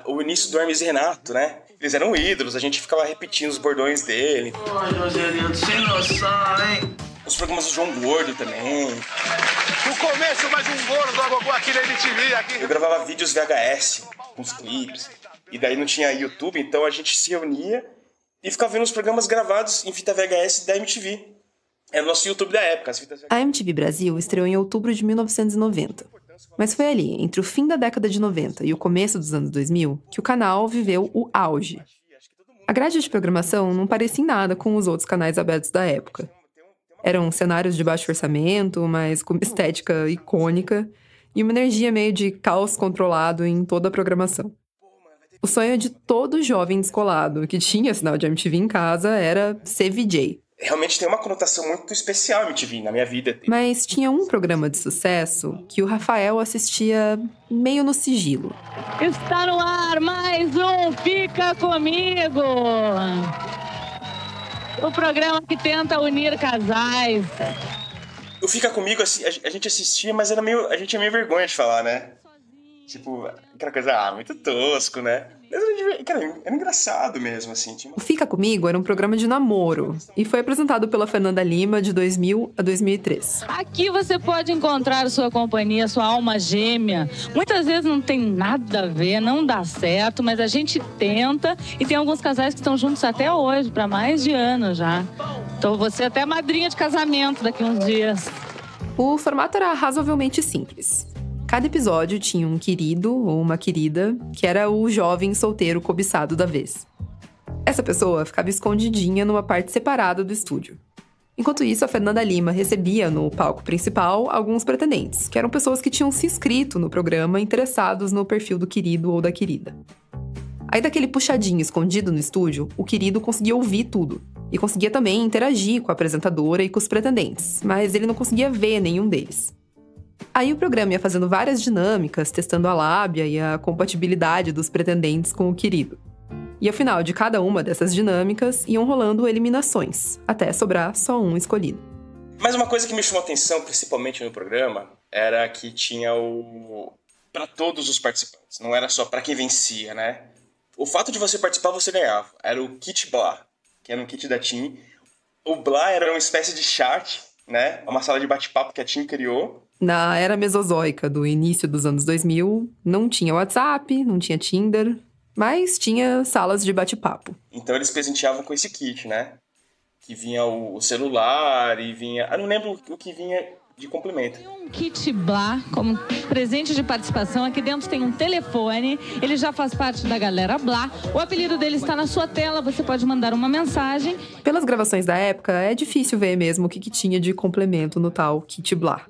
O início do Hermes e Renato, né? Eles eram ídolos, a gente ficava repetindo os bordões dele. Ô, Joselito, sem noção, hein? Os programas do João Gordo também. No começo, mais um gordo do Agogô aqui na MTV. Aqui. Eu gravava vídeos VHS com os clipes. E daí não tinha YouTube, então a gente se reunia e ficava vendo os programas gravados em fita VHS da MTV. Era o nosso YouTube da época, as fitas VHS. A MTV Brasil estreou em outubro de 1990. Mas foi ali, entre o fim da década de 90 e o começo dos anos 2000, que o canal viveu o auge. A grade de programação não parecia em nada com os outros canais abertos da época. Eram cenários de baixo orçamento, mas com uma estética icônica e uma energia meio de caos controlado em toda a programação. O sonho de todo jovem descolado que tinha sinal de MTV em casa era ser VJ. Realmente tem uma conotação muito especial a MTV na minha vida. Mas tinha um programa de sucesso que o Rafael assistia meio no sigilo. Está no ar mais um Fica Comigo! O programa que tenta unir casais. O Fica Comigo, assim, a gente assistia, mas a gente tinha meio vergonha de falar, né? Tipo, aquela coisa, muito tosco, né? Mas, cara, era engraçado mesmo, assim. O Fica Comigo era um programa de namoro e foi apresentado pela Fernanda Lima de 2000 a 2003. Aqui você pode encontrar sua companhia, sua alma gêmea. Muitas vezes não tem nada a ver, não dá certo, mas a gente tenta e tem alguns casais que estão juntos até hoje, para mais de anos já. Então você é até madrinha de casamento daqui uns dias. O formato era razoavelmente simples. Cada episódio tinha um querido ou uma querida, que era o jovem solteiro cobiçado da vez. Essa pessoa ficava escondidinha numa parte separada do estúdio. Enquanto isso, a Fernanda Lima recebia no palco principal alguns pretendentes, que eram pessoas que tinham se inscrito no programa interessados no perfil do querido ou da querida. Aí daquele puxadinho escondido no estúdio, o querido conseguia ouvir tudo. E conseguia também interagir com a apresentadora e com os pretendentes, mas ele não conseguia ver nenhum deles. Aí o programa ia fazendo várias dinâmicas, testando a lábia e a compatibilidade dos pretendentes com o querido. E ao final de cada uma dessas dinâmicas, iam rolando eliminações, até sobrar só um escolhido. Mas uma coisa que me chamou a atenção, principalmente no programa, era que tinha para todos os participantes, não era só para quem vencia, né? O fato de você participar, você ganhava. Era o Kit Blá, que era um kit da TIM. O Blá era uma espécie de chat, né? Uma sala de bate-papo que a TIM criou. Na era mesozoica do início dos anos 2000, não tinha WhatsApp, não tinha Tinder, mas tinha salas de bate-papo. Então eles presenteavam com esse kit, né? Que vinha o celular e vinha... Eu não lembro o que vinha de complemento. Um kit Blá, como presente de participação. Aqui dentro tem um telefone, ele já faz parte da galera Blá. O apelido dele está na sua tela, você pode mandar uma mensagem. Pelas gravações da época, é difícil ver mesmo o que tinha de complemento no tal kit Blá.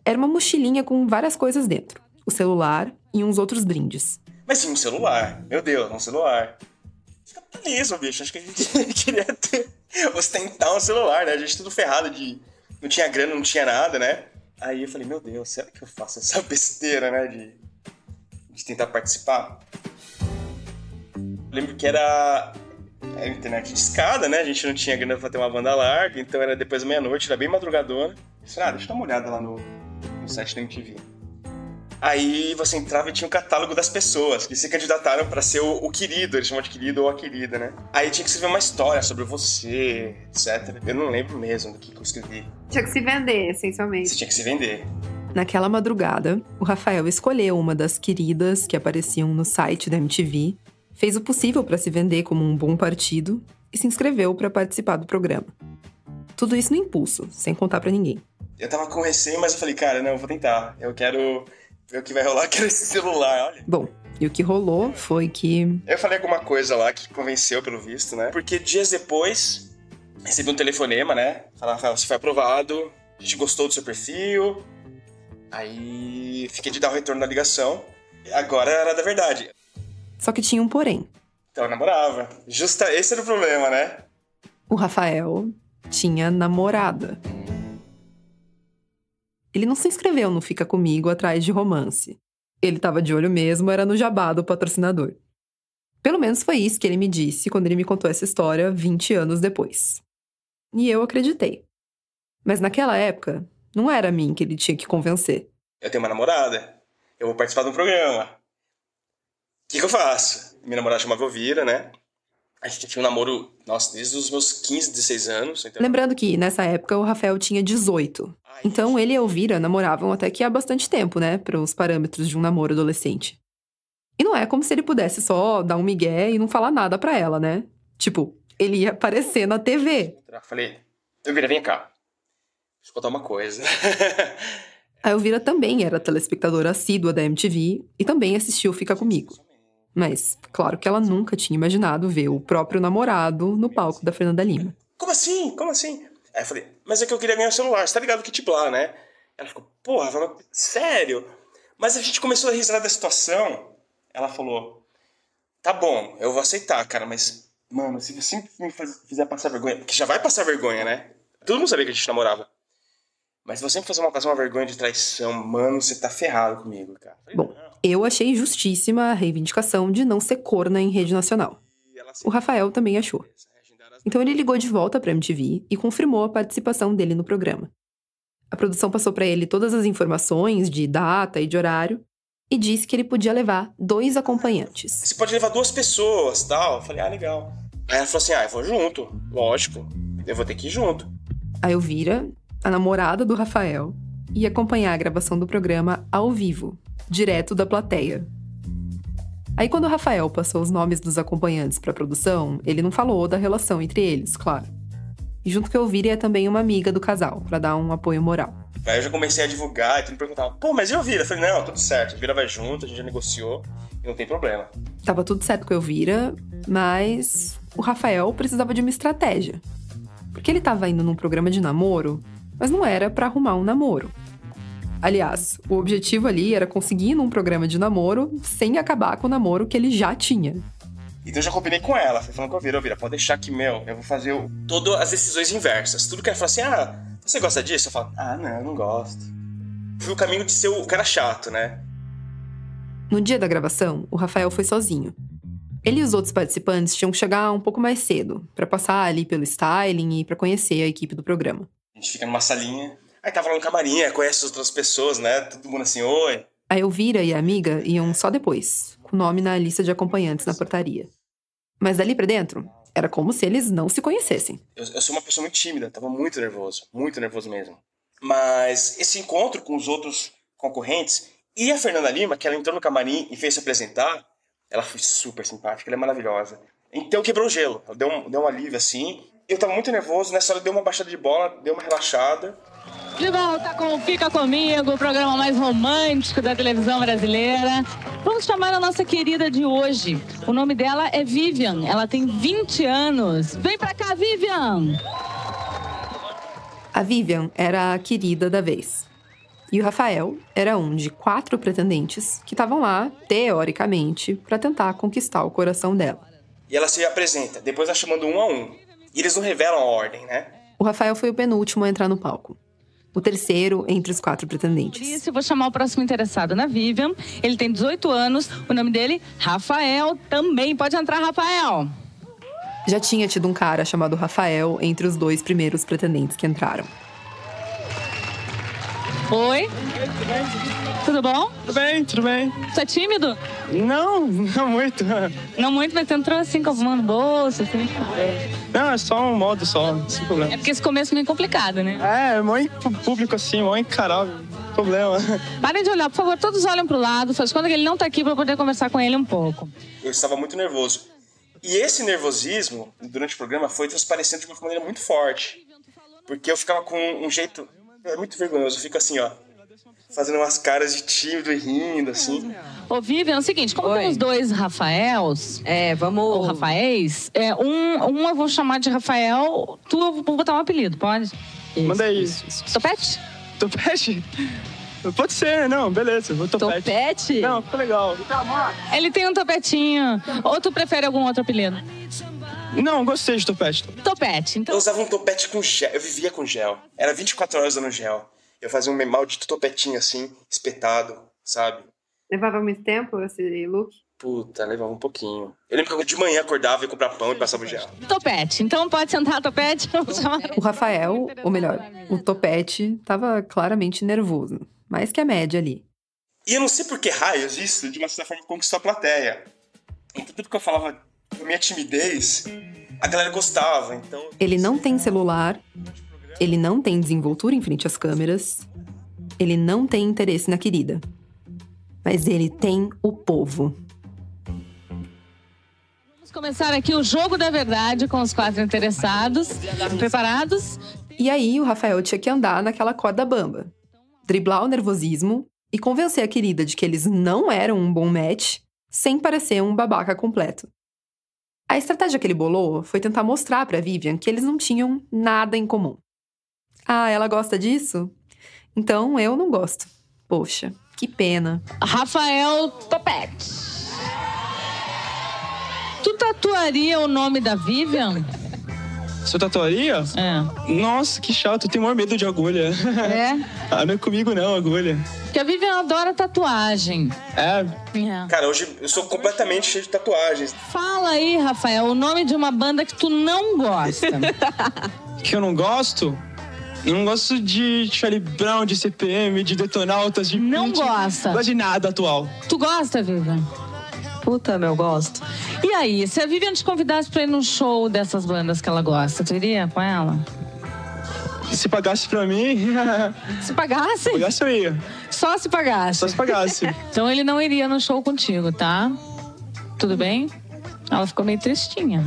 Era uma mochilinha com várias coisas dentro. O celular e uns outros brindes. Mas sim, um celular. Meu Deus, um celular. Capitalismo, bicho. Acho que a gente queria ostentar um celular, né? A gente tudo ferrado de... Não tinha grana, não tinha nada, né? Aí eu falei, meu Deus, será que eu faço essa besteira, né? De tentar participar? Eu lembro que era Era internet de escada, né? A gente não tinha grana pra ter uma banda larga, então era depois da meia-noite, era bem madrugadona. Eu falei, deixa eu dar uma olhada lá no site da MTV. Aí você entrava e tinha um catálogo das pessoas que se candidataram pra ser o querido, eles chamam de querido ou a querida, né? Aí tinha que escrever uma história sobre você, etc. Eu não lembro mesmo do que eu escrevi. Tinha que se vender, essencialmente. Você tinha que se vender. Naquela madrugada, o Rafael escolheu uma das queridas que apareciam no site da MTV, fez o possível para se vender como um bom partido e se inscreveu para participar do programa. Tudo isso no impulso, sem contar para ninguém. Eu tava com receio, mas eu falei, cara, não, eu vou tentar. Eu quero ver o que vai rolar, quero esse celular, olha. Bom, e o que rolou foi que... Eu falei alguma coisa lá que convenceu, pelo visto, né? Porque dias depois, recebi um telefonema, né? Falava, Rafael, você foi aprovado, a gente gostou do seu perfil. Aí fiquei de dar o retorno da ligação. Agora era da verdade. Só que tinha um porém. Então eu namorava. Esse era o problema, né? O Rafael tinha namorada. Ele não se inscreveu no Fica Comigo atrás de romance. Ele tava de olho mesmo, era no jabá do patrocinador. Pelo menos foi isso que ele me disse quando ele me contou essa história 20 anos depois. E eu acreditei. Mas naquela época, não era a mim que ele tinha que convencer. Eu tenho uma namorada, eu vou participar de um programa. O que eu faço? Minha namorada chamava Elvira, né? A gente tinha um namoro, desde os meus 15, 16 anos. Então... Lembrando que, nessa época, o Rafael tinha 18. Então, ele e a Elvira namoravam até que há bastante tempo, né? Para os parâmetros de um namoro adolescente. E não é como se ele pudesse só dar um migué e não falar nada pra ela, né? Tipo, ele ia aparecer na TV. Eu falei, Elvira, vem cá. Deixa eu contar uma coisa. A Elvira também era telespectadora assídua da MTV e também assistiu Fica Comigo. Mas, claro que ela nunca tinha imaginado ver o próprio namorado no palco da Fernanda Lima. Como assim? Como assim? Aí eu falei, mas é que eu queria ganhar o celular, você tá ligado que Kit Blá, né? Ela ficou, porra, sério? Mas a gente começou a risar da situação. Ela falou, tá bom, eu vou aceitar, cara, mas, mano, se você me fizer passar vergonha, porque já vai passar vergonha, né? Todo mundo sabia que a gente namorava. Mas se você me fazer uma vergonha de traição, mano, você tá ferrado comigo, cara. Bom, eu achei justíssima a reivindicação de não ser corna em rede nacional. O Rafael também achou. Então ele ligou de volta pra MTV e confirmou a participação dele no programa. A produção passou pra ele todas as informações de data e de horário e disse que ele podia levar 2 acompanhantes. Você pode levar 2 pessoas, tal. Eu falei, legal. Aí ela falou assim, eu vou junto. Lógico, eu vou ter que ir junto. A Elvira, a namorada do Rafael, ia acompanhar a gravação do programa ao vivo, direto da plateia. Aí quando o Rafael passou os nomes dos acompanhantes pra produção, ele não falou da relação entre eles, claro. E junto com a Elvira ia também uma amiga do casal, pra dar um apoio moral. Aí eu já comecei a divulgar e tudo me perguntava, pô, mas e a Elvira? Eu falei, não, tudo certo, a Elvira vai junto, a gente já negociou e não tem problema. Tava tudo certo com a Elvira, mas o Rafael precisava de uma estratégia. Porque ele tava indo num programa de namoro, mas não era pra arrumar um namoro. Aliás, o objetivo ali era conseguir ir num programa de namoro sem acabar com o namoro que ele já tinha. Então eu já combinei com ela, fui falando com a Elvira, pode deixar que, eu vou fazer todas as decisões inversas. Tudo que ela fala assim, você gosta disso? Eu falo, não gosto. Fui o caminho de ser o cara chato, né? No dia da gravação, o Rafael foi sozinho. Ele e os outros participantes tinham que chegar um pouco mais cedo, pra passar ali pelo styling e pra conhecer a equipe do programa. A gente fica numa salinha, aí tava lá no camarim, conhece as outras pessoas, né? Todo mundo assim, oi. A Elvira e a amiga iam só depois, com o nome na lista de acompanhantes na portaria. Mas dali pra dentro, era como se eles não se conhecessem. Eu sou uma pessoa muito tímida, tava muito nervoso mesmo. Mas esse encontro com os outros concorrentes e a Fernanda Lima, que ela entrou no camarim e fez se apresentar, ela foi super simpática, ela é maravilhosa. Então quebrou o gelo, ela deu um alívio assim. Eu tava muito nervoso, nessa hora deu uma baixada de bola, deu uma relaxada. De volta com o Fica Comigo, o programa mais romântico da televisão brasileira. Vamos chamar a nossa querida de hoje. O nome dela é Vivian, ela tem 20 anos. Vem pra cá, Vivian! A Vivian era a querida da vez. E o Rafael era um de 4 pretendentes que estavam lá, teoricamente, pra tentar conquistar o coração dela. E ela se apresenta, depois ela chamando 1 a 1. E eles não revelam a ordem, né? O Rafael foi o penúltimo a entrar no palco. O terceiro entre os 4 pretendentes. Por isso, eu vou chamar o próximo interessado na Vivian. Ele tem 18 anos, o nome dele, Rafael, também. Pode entrar, Rafael. Já tinha tido um cara chamado Rafael entre os 2 primeiros pretendentes que entraram. Oi? Tudo bom? Tudo bem. Você é tímido? Não muito. Não muito, mas você entrou assim com a mão no bolso, assim. Não, é só um modo só, sem problema. É porque esse começo é meio complicado, né? É muito público assim, muito encarável. Problema. Parem de olhar, por favor, todos olham pro lado, faz conta que ele não tá aqui pra eu poder conversar com ele um pouco. Eu estava muito nervoso. E esse nervosismo, durante o programa, foi transparecendo de uma maneira muito forte. Porque eu ficava com um jeito... É muito vergonhoso. Eu fico assim, ó, fazendo umas caras de tímido e rindo, assim. Ô, Vivian, é o seguinte, como temos 2 Rafaels... vamos... Ou Rafaéis, um eu vou chamar de Rafael, tu eu vou botar um apelido, pode? Manda aí. Topete? Topete? Pode ser, não, beleza, vou Topete. Topete? Não, ficou legal. Ele tem um topetinho. Ou tu prefere algum outro apelido? Não, gostei de Topete. Topete, então... Eu usava um topete com gel, eu vivia com gel. Era 24 horas usando gel. Eu fazia um maldito topetinho assim, espetado, sabe? Levava muito tempo esse look? Puta, levava um pouquinho. Eu lembro que eu de manhã acordava, ia comprar pão e passava o gel. Topete, então pode sentar, Topete. O Rafael, ou melhor, o Topete, tava claramente nervoso. Mais que a média ali. E eu não sei por que raios isso, de uma certa forma, conquistou a plateia. Então, tudo que eu falava da minha timidez, a galera gostava, então... Ele não tem celular, ele não tem desenvoltura em frente às câmeras, ele não tem interesse na querida. Mas ele tem o povo. Vamos começar aqui o jogo da verdade com os 4 interessados. Preparados? E aí, o Rafael tinha que andar naquela corda bamba. Driblar o nervosismo e convencer a querida de que eles não eram um bom match, sem parecer um babaca completo. A estratégia que ele bolou foi tentar mostrar pra Vivian que eles não tinham nada em comum. Ah, ela gosta disso? Então eu não gosto. Poxa, que pena. Rafael Topete. Tu tatuaria o nome da Vivian? Você tatuaria? É. Nossa, que chato, eu tenho maior medo de agulha. É? Ah, não é comigo não, agulha. Porque a Vivian adora tatuagem. É? Cara, hoje eu sou completamente cheio de tatuagens. Fala aí, Rafael, o nome de uma banda que tu não gosta. Que eu não gosto? Eu não gosto de Charlie Brown, de CPM, de Detonautas, de... Não gosta? Não gosto de nada atual. Tu gosta, Vivian? Puta, meu, gosto. E aí, se a Vivian te convidasse pra ir num show dessas bandas que ela gosta, tu iria com ela? Se pagasse pra mim... Se pagasse? Se pagasse eu ia. Só se pagasse? Só se pagasse. Então ele não iria no show contigo, tá? Tudo bem? Ela ficou meio tristinha.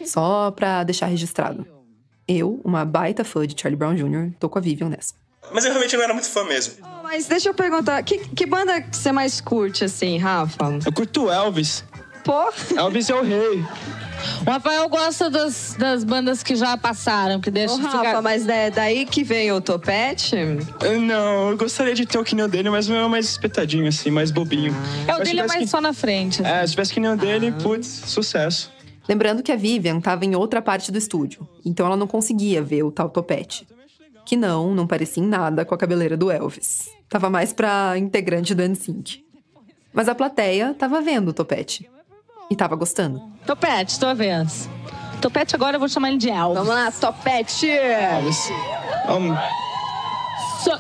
Só pra deixar registrado. Eu, uma baita fã de Charlie Brown Jr., tô com a Vivian nessa. Mas eu realmente não era muito fã mesmo. Mas deixa eu perguntar, que banda que você mais curte, assim, Rafa? Eu curto Elvis. Pô? Elvis é o rei. O Rafael gosta das bandas que já passaram, que deixam... Ô, Rafa, mas daí que veio o Topete? Não, eu gostaria de ter o que nem o dele, mas o meu é mais espetadinho, assim, mais bobinho. O dele é mais só na frente. Assim. Se tivesse que nem o dele, putz, sucesso. Lembrando que a Vivian estava em outra parte do estúdio, então ela não conseguia ver o tal Topete. Que não parecia em nada com a cabeleira do Elvis. Tava mais pra integrante do NSYNC. Mas a plateia tava vendo o Topete. E tava gostando. Topete, tua vez. Topete agora eu vou chamar ele de Elvis. Vamos lá, Topete! Elvis.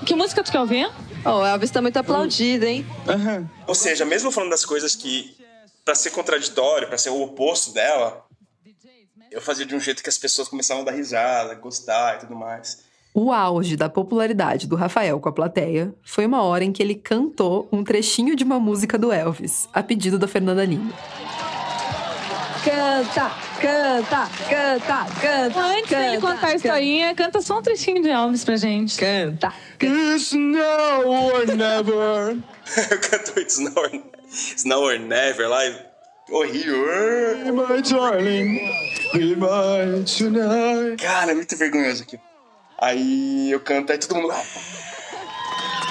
Que música tu quer ouvir? O Elvis tá muito aplaudido, hein? Uhum. Ou seja, mesmo falando das coisas que, pra ser contraditório, pra ser o oposto dela, eu fazia de um jeito que as pessoas começavam a dar risada, gostar e tudo mais. O auge da popularidade do Rafael com a plateia foi uma hora em que ele cantou um trechinho de uma música do Elvis, a pedido da Fernanda Lima. Canta, canta, canta, canta. Antes dele contar a historinha, canta só um trechinho de Elvis pra gente. Canta. It's now or never. Eu canto It's now or never, lá, horrível. Be my darling, be my tonight. Cara, é muito vergonhoso aqui. Aí eu canto, aí todo mundo...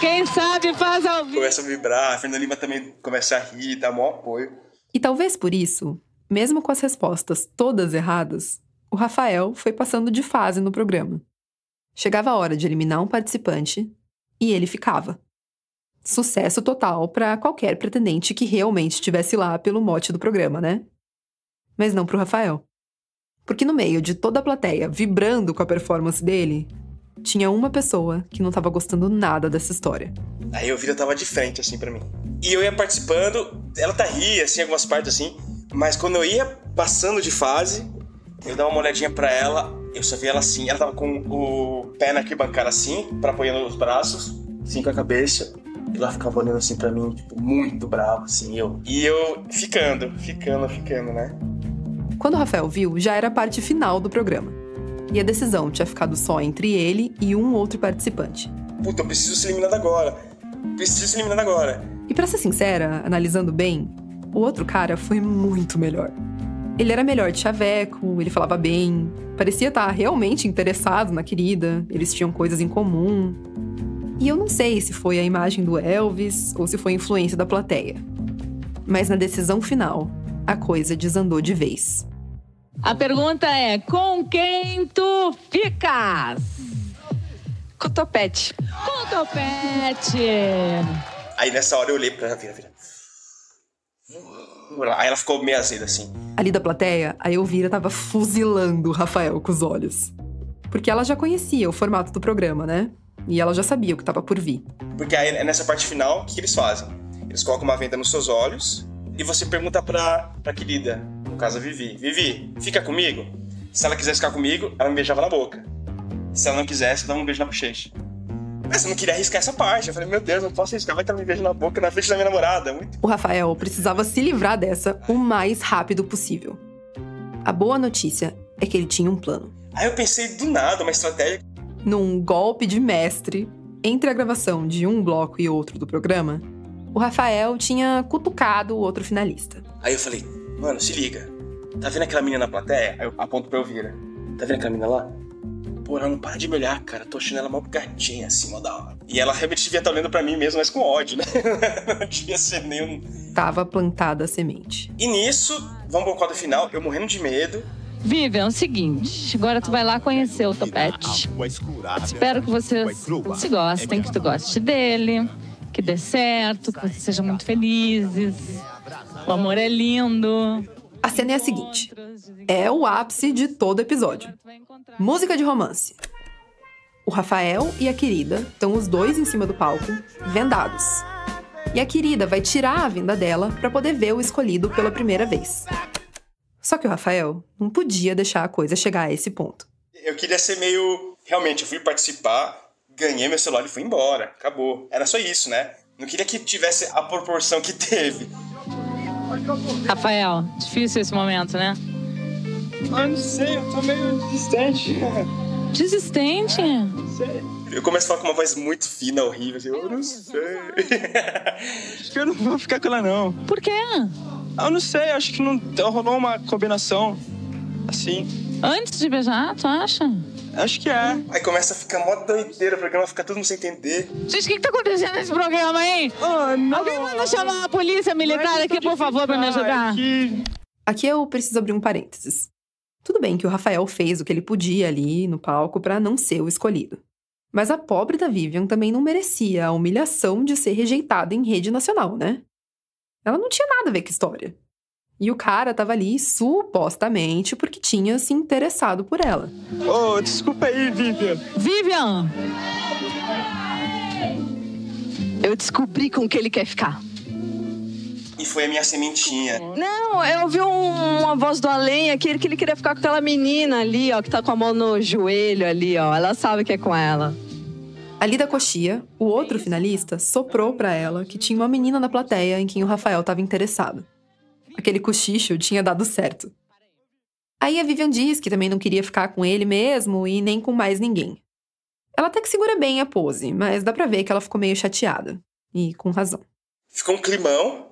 Quem sabe faz ao vivo. Começa a vibrar, a Fernanda Lima também começa a rir, dá maior apoio. E talvez por isso, mesmo com as respostas todas erradas, o Rafael foi passando de fase no programa. Chegava a hora de eliminar um participante e ele ficava. Sucesso total para qualquer pretendente que realmente estivesse lá pelo mote do programa, né? mas não pro Rafael. Porque no meio de toda a plateia vibrando com a performance dele, tinha uma pessoa que não tava gostando nada dessa história. Aí a Elvira tava de frente, assim, pra mim. E eu ia participando, ela ria, assim, algumas partes, assim. Mas quando eu ia passando de fase, eu dava uma olhadinha pra ela, eu só via ela assim. Ela tava com o pé na arquibancada, assim, pra apoiando os braços, assim, com a cabeça. E ela ficava olhando, assim, pra mim, tipo, muito brava, assim. E eu ficando, né? Quando o Rafael viu, já era a parte final do programa. E a decisão tinha ficado só entre ele e um outro participante. Puta, eu preciso ser eliminado agora. E pra ser sincera, analisando bem, o outro cara foi muito melhor. Ele era melhor de chaveco, ele falava bem, parecia estar realmente interessado na querida, eles tinham coisas em comum. E eu não sei se foi a imagem do Elvis ou se foi a influência da plateia. Mas na decisão final, a coisa desandou de vez. A pergunta é, com quem tu ficas? Com o Topete. Com o Topete. Aí nessa hora eu olhei pra Vira. Aí ela ficou meio azeda, assim. Ali da plateia, a Elvira tava fuzilando o Rafael com os olhos. Porque ela já conhecia o formato do programa, né? E ela já sabia o que tava por vir. Porque aí, nessa parte final, o que eles fazem? Eles colocam uma venda nos seus olhos e você pergunta pra querida, no caso a Vivi. Vivi, fica comigo? Se ela quisesse ficar comigo, ela me beijava na boca. Se ela não quisesse, eu dava um beijo na bochecha. Mas eu não queria arriscar essa parte. Eu falei, meu Deus, não posso arriscar, vai que ela me beija na boca na frente da minha namorada. O Rafael precisava se livrar dessa o mais rápido possível. A boa notícia é que ele tinha um plano. Aí eu pensei do nada, uma estratégia. Num golpe de mestre, entre a gravação de um bloco e outro do programa, o Rafael tinha cutucado o outro finalista. Aí eu falei, mano, se liga. Tá vendo aquela menina na plateia? Aí eu aponto pra Elvira. Tá vendo aquela menina lá? Pô, ela não para de me olhar, cara. Tô achando ela mó gatinha, assim, mó da hora. E ela realmente devia estar olhando pra mim mesmo, mas com ódio, né? Não devia ser nenhum... Tava plantada a semente. E nisso, vamos pro quadro final, eu morrendo de medo. Vivian, é o seguinte, agora tu vai lá conhecer o Topete. Espero que vocês se gostem, que tu goste dele, que dê certo, que vocês sejam muito felizes. O amor é lindo. A cena é a seguinte, é o ápice de todo episódio. Música de romance. O Rafael e a querida estão os dois em cima do palco, vendados. E a querida vai tirar a venda dela pra poder ver o escolhido pela primeira vez. Só que o Rafael não podia deixar a coisa chegar a esse ponto. Eu queria ser meio... Realmente, eu fui participar, ganhei meu celular e fui embora. Acabou. Era só isso, né? Não queria que tivesse a proporção que teve. Rafael, difícil esse momento, né? Eu não sei, eu tô meio desistente. Desistente? Não sei. Eu começo a falar com uma voz muito fina, horrível, assim, eu não sei. Acho que eu não vou ficar com ela, não. Por quê? Eu não sei, acho que não rolou uma combinação assim. Antes de beijar, tu acha? Acho que é. Aí começa a ficar mó doideira, o programa fica todo mundo sem entender. Gente, o que tá acontecendo nesse programa, hein? Oh, não. Alguém manda chamar a polícia militar aqui, por favor, pra me ajudar? Aqui eu preciso abrir um parênteses. Tudo bem que o Rafael fez o que ele podia ali no palco pra não ser o escolhido. Mas a pobre da Vivian também não merecia a humilhação de ser rejeitada em rede nacional, né? Ela não tinha nada a ver com a história. E o cara tava ali, supostamente, porque tinha se interessado por ela. Oh, desculpa aí, Vivian. Vivian! Eu descobri com que ele quer ficar. E foi a minha sementinha. Não, eu ouvi uma voz do além aqui, que ele queria ficar com aquela menina ali, ó, que tá com a mão no joelho ali, ó. Ela sabe que é com ela. Ali da coxia, o outro finalista soprou pra ela que tinha uma menina na plateia em quem o Rafael estava interessado. Aquele cochicho tinha dado certo. Aí a Vivian diz que também não queria ficar com ele mesmo e nem com mais ninguém. Ela até que segura bem a pose, mas dá pra ver que ela ficou meio chateada. E com razão. Ficou um climão.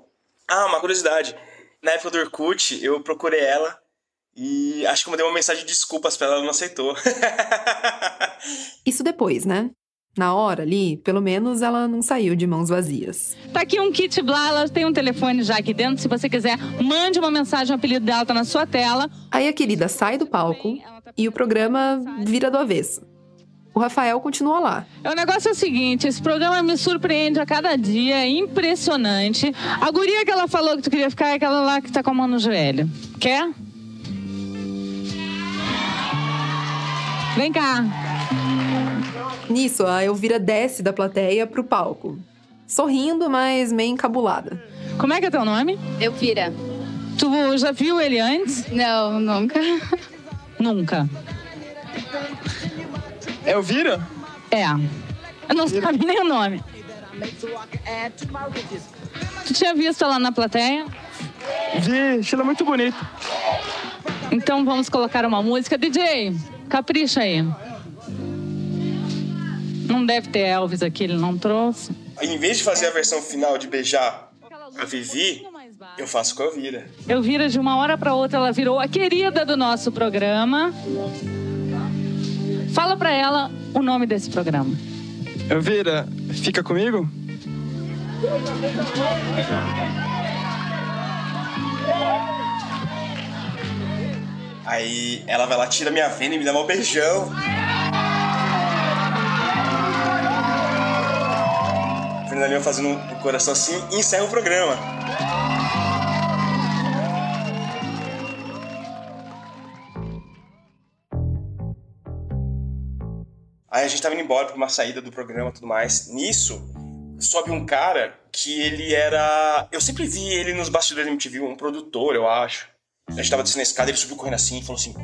Ah, uma curiosidade. Na época do Orkut, eu procurei ela e acho que eu mandei uma mensagem de desculpas pra ela, ela não aceitou. Isso depois, né? Na hora ali, pelo menos ela não saiu de mãos vazias. Tá aqui um kit Blá, ela tem um telefone já aqui dentro. Se você quiser, mande uma mensagem, o apelido dela tá na sua tela. Aí a querida sai do palco e o programa vira do avesso. O Rafael continua lá. O negócio é o seguinte, esse programa me surpreende a cada dia, é impressionante. A guria que ela falou que tu queria ficar é aquela lá que tá com a mão no joelho. Quer? Vem cá. Nisso, a Elvira desce da plateia pro palco. Sorrindo, mas meio encabulada. Como é que é teu nome? Elvira. Tu já viu ele antes? Não, nunca. Nunca. Elvira? É. Eu não sabia nem o nome. Tu tinha visto ela na plateia? Vi, achei ela muito bonita. Então vamos colocar uma música. DJ, capricha aí. Não deve ter Elvis aqui, ele não trouxe. Em vez de fazer a versão final de beijar a Vivi, eu faço com a Elvira. Elvira, de uma hora para outra, ela virou a querida do nosso programa. Fala pra ela o nome desse programa. Elvira, fica comigo? Aí ela vai lá, tira minha venda e me dá um beijão. Fernanda Lima fazendo um coração assim e encerra o programa. Aí a gente tava indo embora pra uma saída do programa e tudo mais. Nisso, sobe um cara que ele era... Eu sempre vi ele nos bastidores da MTV, um produtor, eu acho. A gente tava descendo a escada, ele subiu correndo assim e falou assim: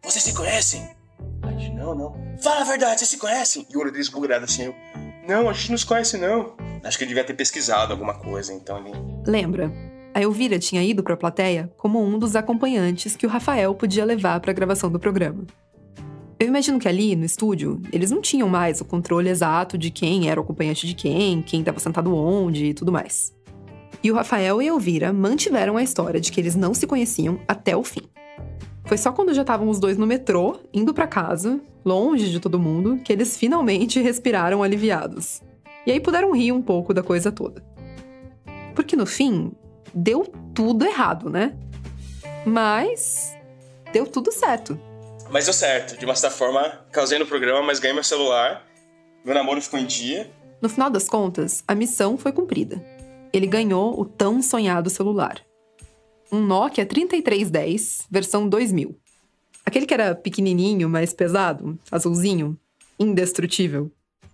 vocês se conhecem? A gente, não. Fala a verdade, vocês se conhecem? E o olho dele esbugalhado assim, eu... Não, a gente não se conhece, não. Acho que ele devia ter pesquisado alguma coisa, então ele... Lembra? A Elvira tinha ido pra plateia como um dos acompanhantes que o Rafael podia levar pra gravação do programa. Eu imagino que ali, no estúdio, eles não tinham mais o controle exato de quem era o acompanhante de quem estava sentado onde e tudo mais. E o Rafael e a Elvira mantiveram a história de que eles não se conheciam até o fim. Foi só quando já estavam os dois no metrô, indo pra casa, longe de todo mundo, que eles finalmente respiraram aliviados. E aí puderam rir um pouco da coisa toda. Porque no fim, deu tudo errado, né? Mas deu tudo certo. Mas deu certo. De uma certa forma, causei no programa, mas ganhei meu celular. Meu namoro ficou em dia. No final das contas, a missão foi cumprida. Ele ganhou o tão sonhado celular. Um Nokia 3310, versão 2000. Aquele que era pequenininho, mais pesado, azulzinho, indestrutível.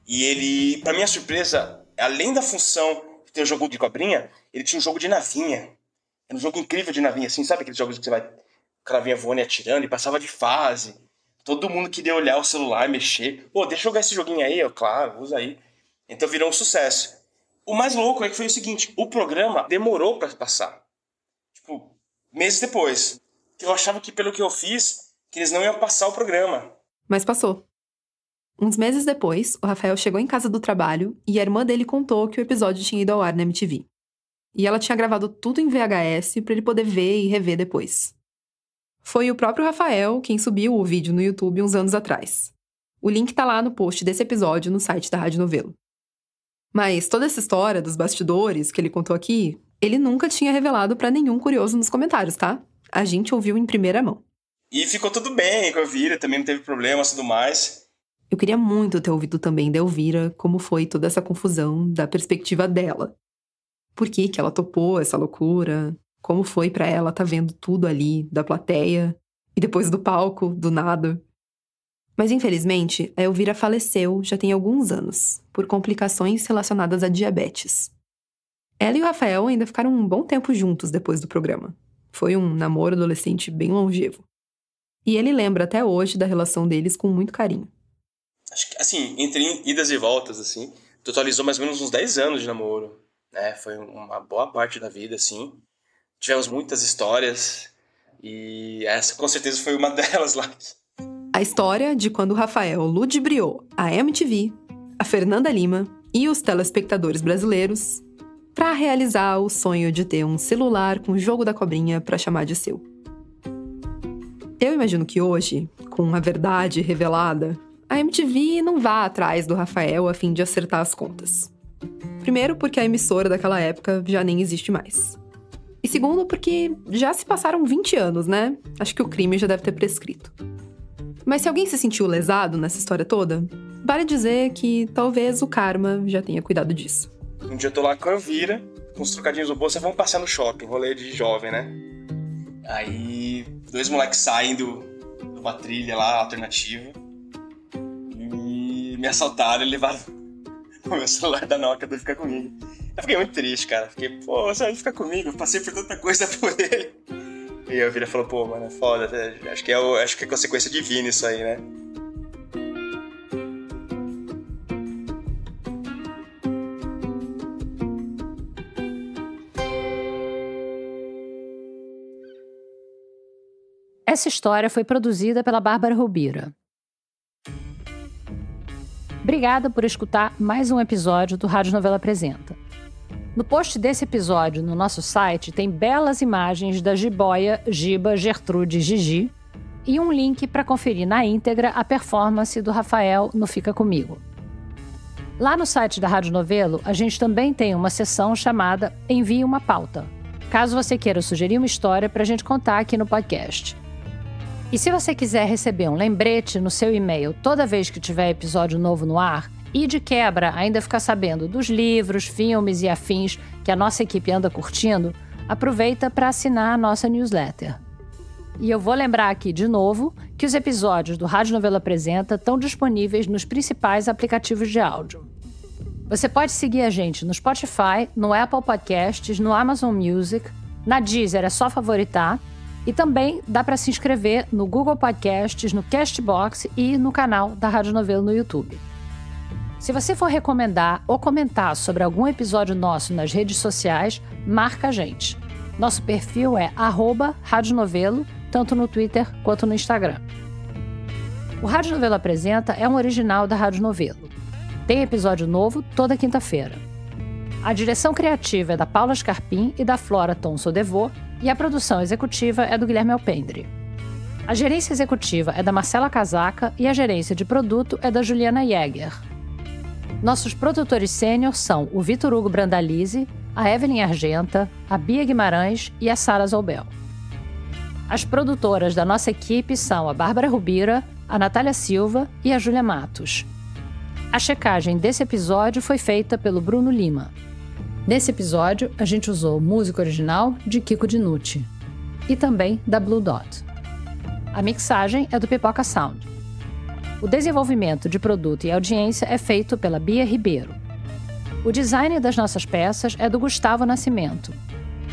E ele, pra minha surpresa, além da função de ter o jogo de cobrinha, ele tinha um jogo de navinha. Era um jogo incrível de navinha, assim, sabe aqueles jogos que você vai com a navinha voando e atirando e passava de fase. Todo mundo queria olhar o celular, mexer. Pô, deixa eu jogar esse joguinho aí, eu, claro, usa aí. Então virou um sucesso. O mais louco é que foi o seguinte, o programa demorou pra passar. Tipo, meses depois. Eu achava que pelo que eu fiz, que eles não iam passar o programa. Mas passou. Uns meses depois, o Rafael chegou em casa do trabalho e a irmã dele contou que o episódio tinha ido ao ar na MTV. E ela tinha gravado tudo em VHS pra ele poder ver e rever depois. Foi o próprio Rafael quem subiu o vídeo no YouTube uns anos atrás. O link tá lá no post desse episódio no site da Rádio Novelo. Mas toda essa história dos bastidores que ele contou aqui, ele nunca tinha revelado pra nenhum curioso nos comentários, tá? A gente ouviu em primeira mão. E ficou tudo bem com a Elvira, também não teve problemas e tudo mais. Eu queria muito ter ouvido também da Elvira como foi toda essa confusão da perspectiva dela. Por que ela topou essa loucura? Como foi pra ela tá vendo tudo ali, da plateia, e depois do palco, do nada. Mas infelizmente, a Elvira faleceu já tem alguns anos, por complicações relacionadas a diabetes. Ela e o Rafael ainda ficaram um bom tempo juntos depois do programa. Foi um namoro adolescente bem longevo. E ele lembra até hoje da relação deles com muito carinho. Acho que, assim, entre idas e voltas, assim, totalizou mais ou menos uns 10 anos de namoro, né? Foi uma boa parte da vida, assim. Tivemos muitas histórias e essa com certeza foi uma delas lá. A história de quando o Rafael ludibriou a MTV, a Fernanda Lima e os telespectadores brasileiros para realizar o sonho de ter um celular com o jogo da cobrinha para chamar de seu. Eu imagino que hoje, com a verdade revelada, a MTV não vá atrás do Rafael a fim de acertar as contas. Primeiro, porque a emissora daquela época já nem existe mais. E segundo, porque já se passaram 20 anos, né? Acho que o crime já deve ter prescrito. Mas se alguém se sentiu lesado nessa história toda, vale dizer que talvez o karma já tenha cuidado disso. Um dia eu tô lá com a Elvira, com os trocadinhos no bolso, e vamos passear no shopping, rolê de jovem, né? Aí, 2 moleques saem de uma trilha lá, alternativa. me assaltaram e levaram o meu celular da Nokia pra ficar comigo. Eu fiquei muito triste, cara. Fiquei, pô, você vai ficar comigo? Eu passei por tanta coisa por ele. E eu virei e falou, pô, mano, é foda. Acho que é consequência divina isso aí, né? Essa história foi produzida pela Bárbara Rubira. Obrigada por escutar mais um episódio do Rádio Novela Apresenta. No post desse episódio, no nosso site, tem belas imagens da jiboia, Giba, Gertrude e Gigi e um link para conferir na íntegra a performance do Rafael no Fica Comigo. Lá no site da Rádio Novelo, a gente também tem uma seção chamada Envie uma Pauta, caso você queira sugerir uma história para a gente contar aqui no podcast. E se você quiser receber um lembrete no seu e-mail toda vez que tiver episódio novo no ar, e de quebra ainda ficar sabendo dos livros, filmes e afins que a nossa equipe anda curtindo, aproveita para assinar a nossa newsletter. E eu vou lembrar aqui de novo que os episódios do Rádio Novela Apresenta estão disponíveis nos principais aplicativos de áudio. Você pode seguir a gente no Spotify, no Apple Podcasts, no Amazon Music, na Deezer é só favoritar, e também dá para se inscrever no Google Podcasts, no Castbox e no canal da Rádio Novelo no YouTube. Se você for recomendar ou comentar sobre algum episódio nosso nas redes sociais, marca a gente. Nosso perfil é @radionovelo, tanto no Twitter quanto no Instagram. O Rádio Novelo Apresenta é um original da Rádio Novelo. Tem episódio novo toda quinta-feira. A direção criativa é da Paula Scarpim e da Flora Thomson-Devô, e a produção executiva é do Guilherme Alpendre. A gerência executiva é da Marcela Casaca e a gerência de produto é da Juliana Jäger. Nossos produtores sênior são o Vitor Hugo Brandalize, a Evelyn Argenta, a Bia Guimarães e a Sara Zolbel. As produtoras da nossa equipe são a Bárbara Rubira, a Natália Silva e a Júlia Matos. A checagem desse episódio foi feita pelo Bruno Lima. Nesse episódio, a gente usou música original de Kiko Dinucci e também da Blue Dot. A mixagem é do Pipoca Sound. O desenvolvimento de produto e audiência é feito pela Bia Ribeiro. O design das nossas peças é do Gustavo Nascimento.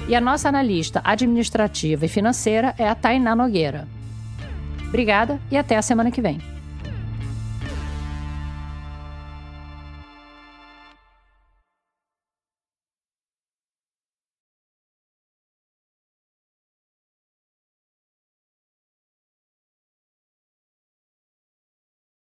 E a nossa analista administrativa e financeira é a Tainá Nogueira. Obrigada e até a semana que vem.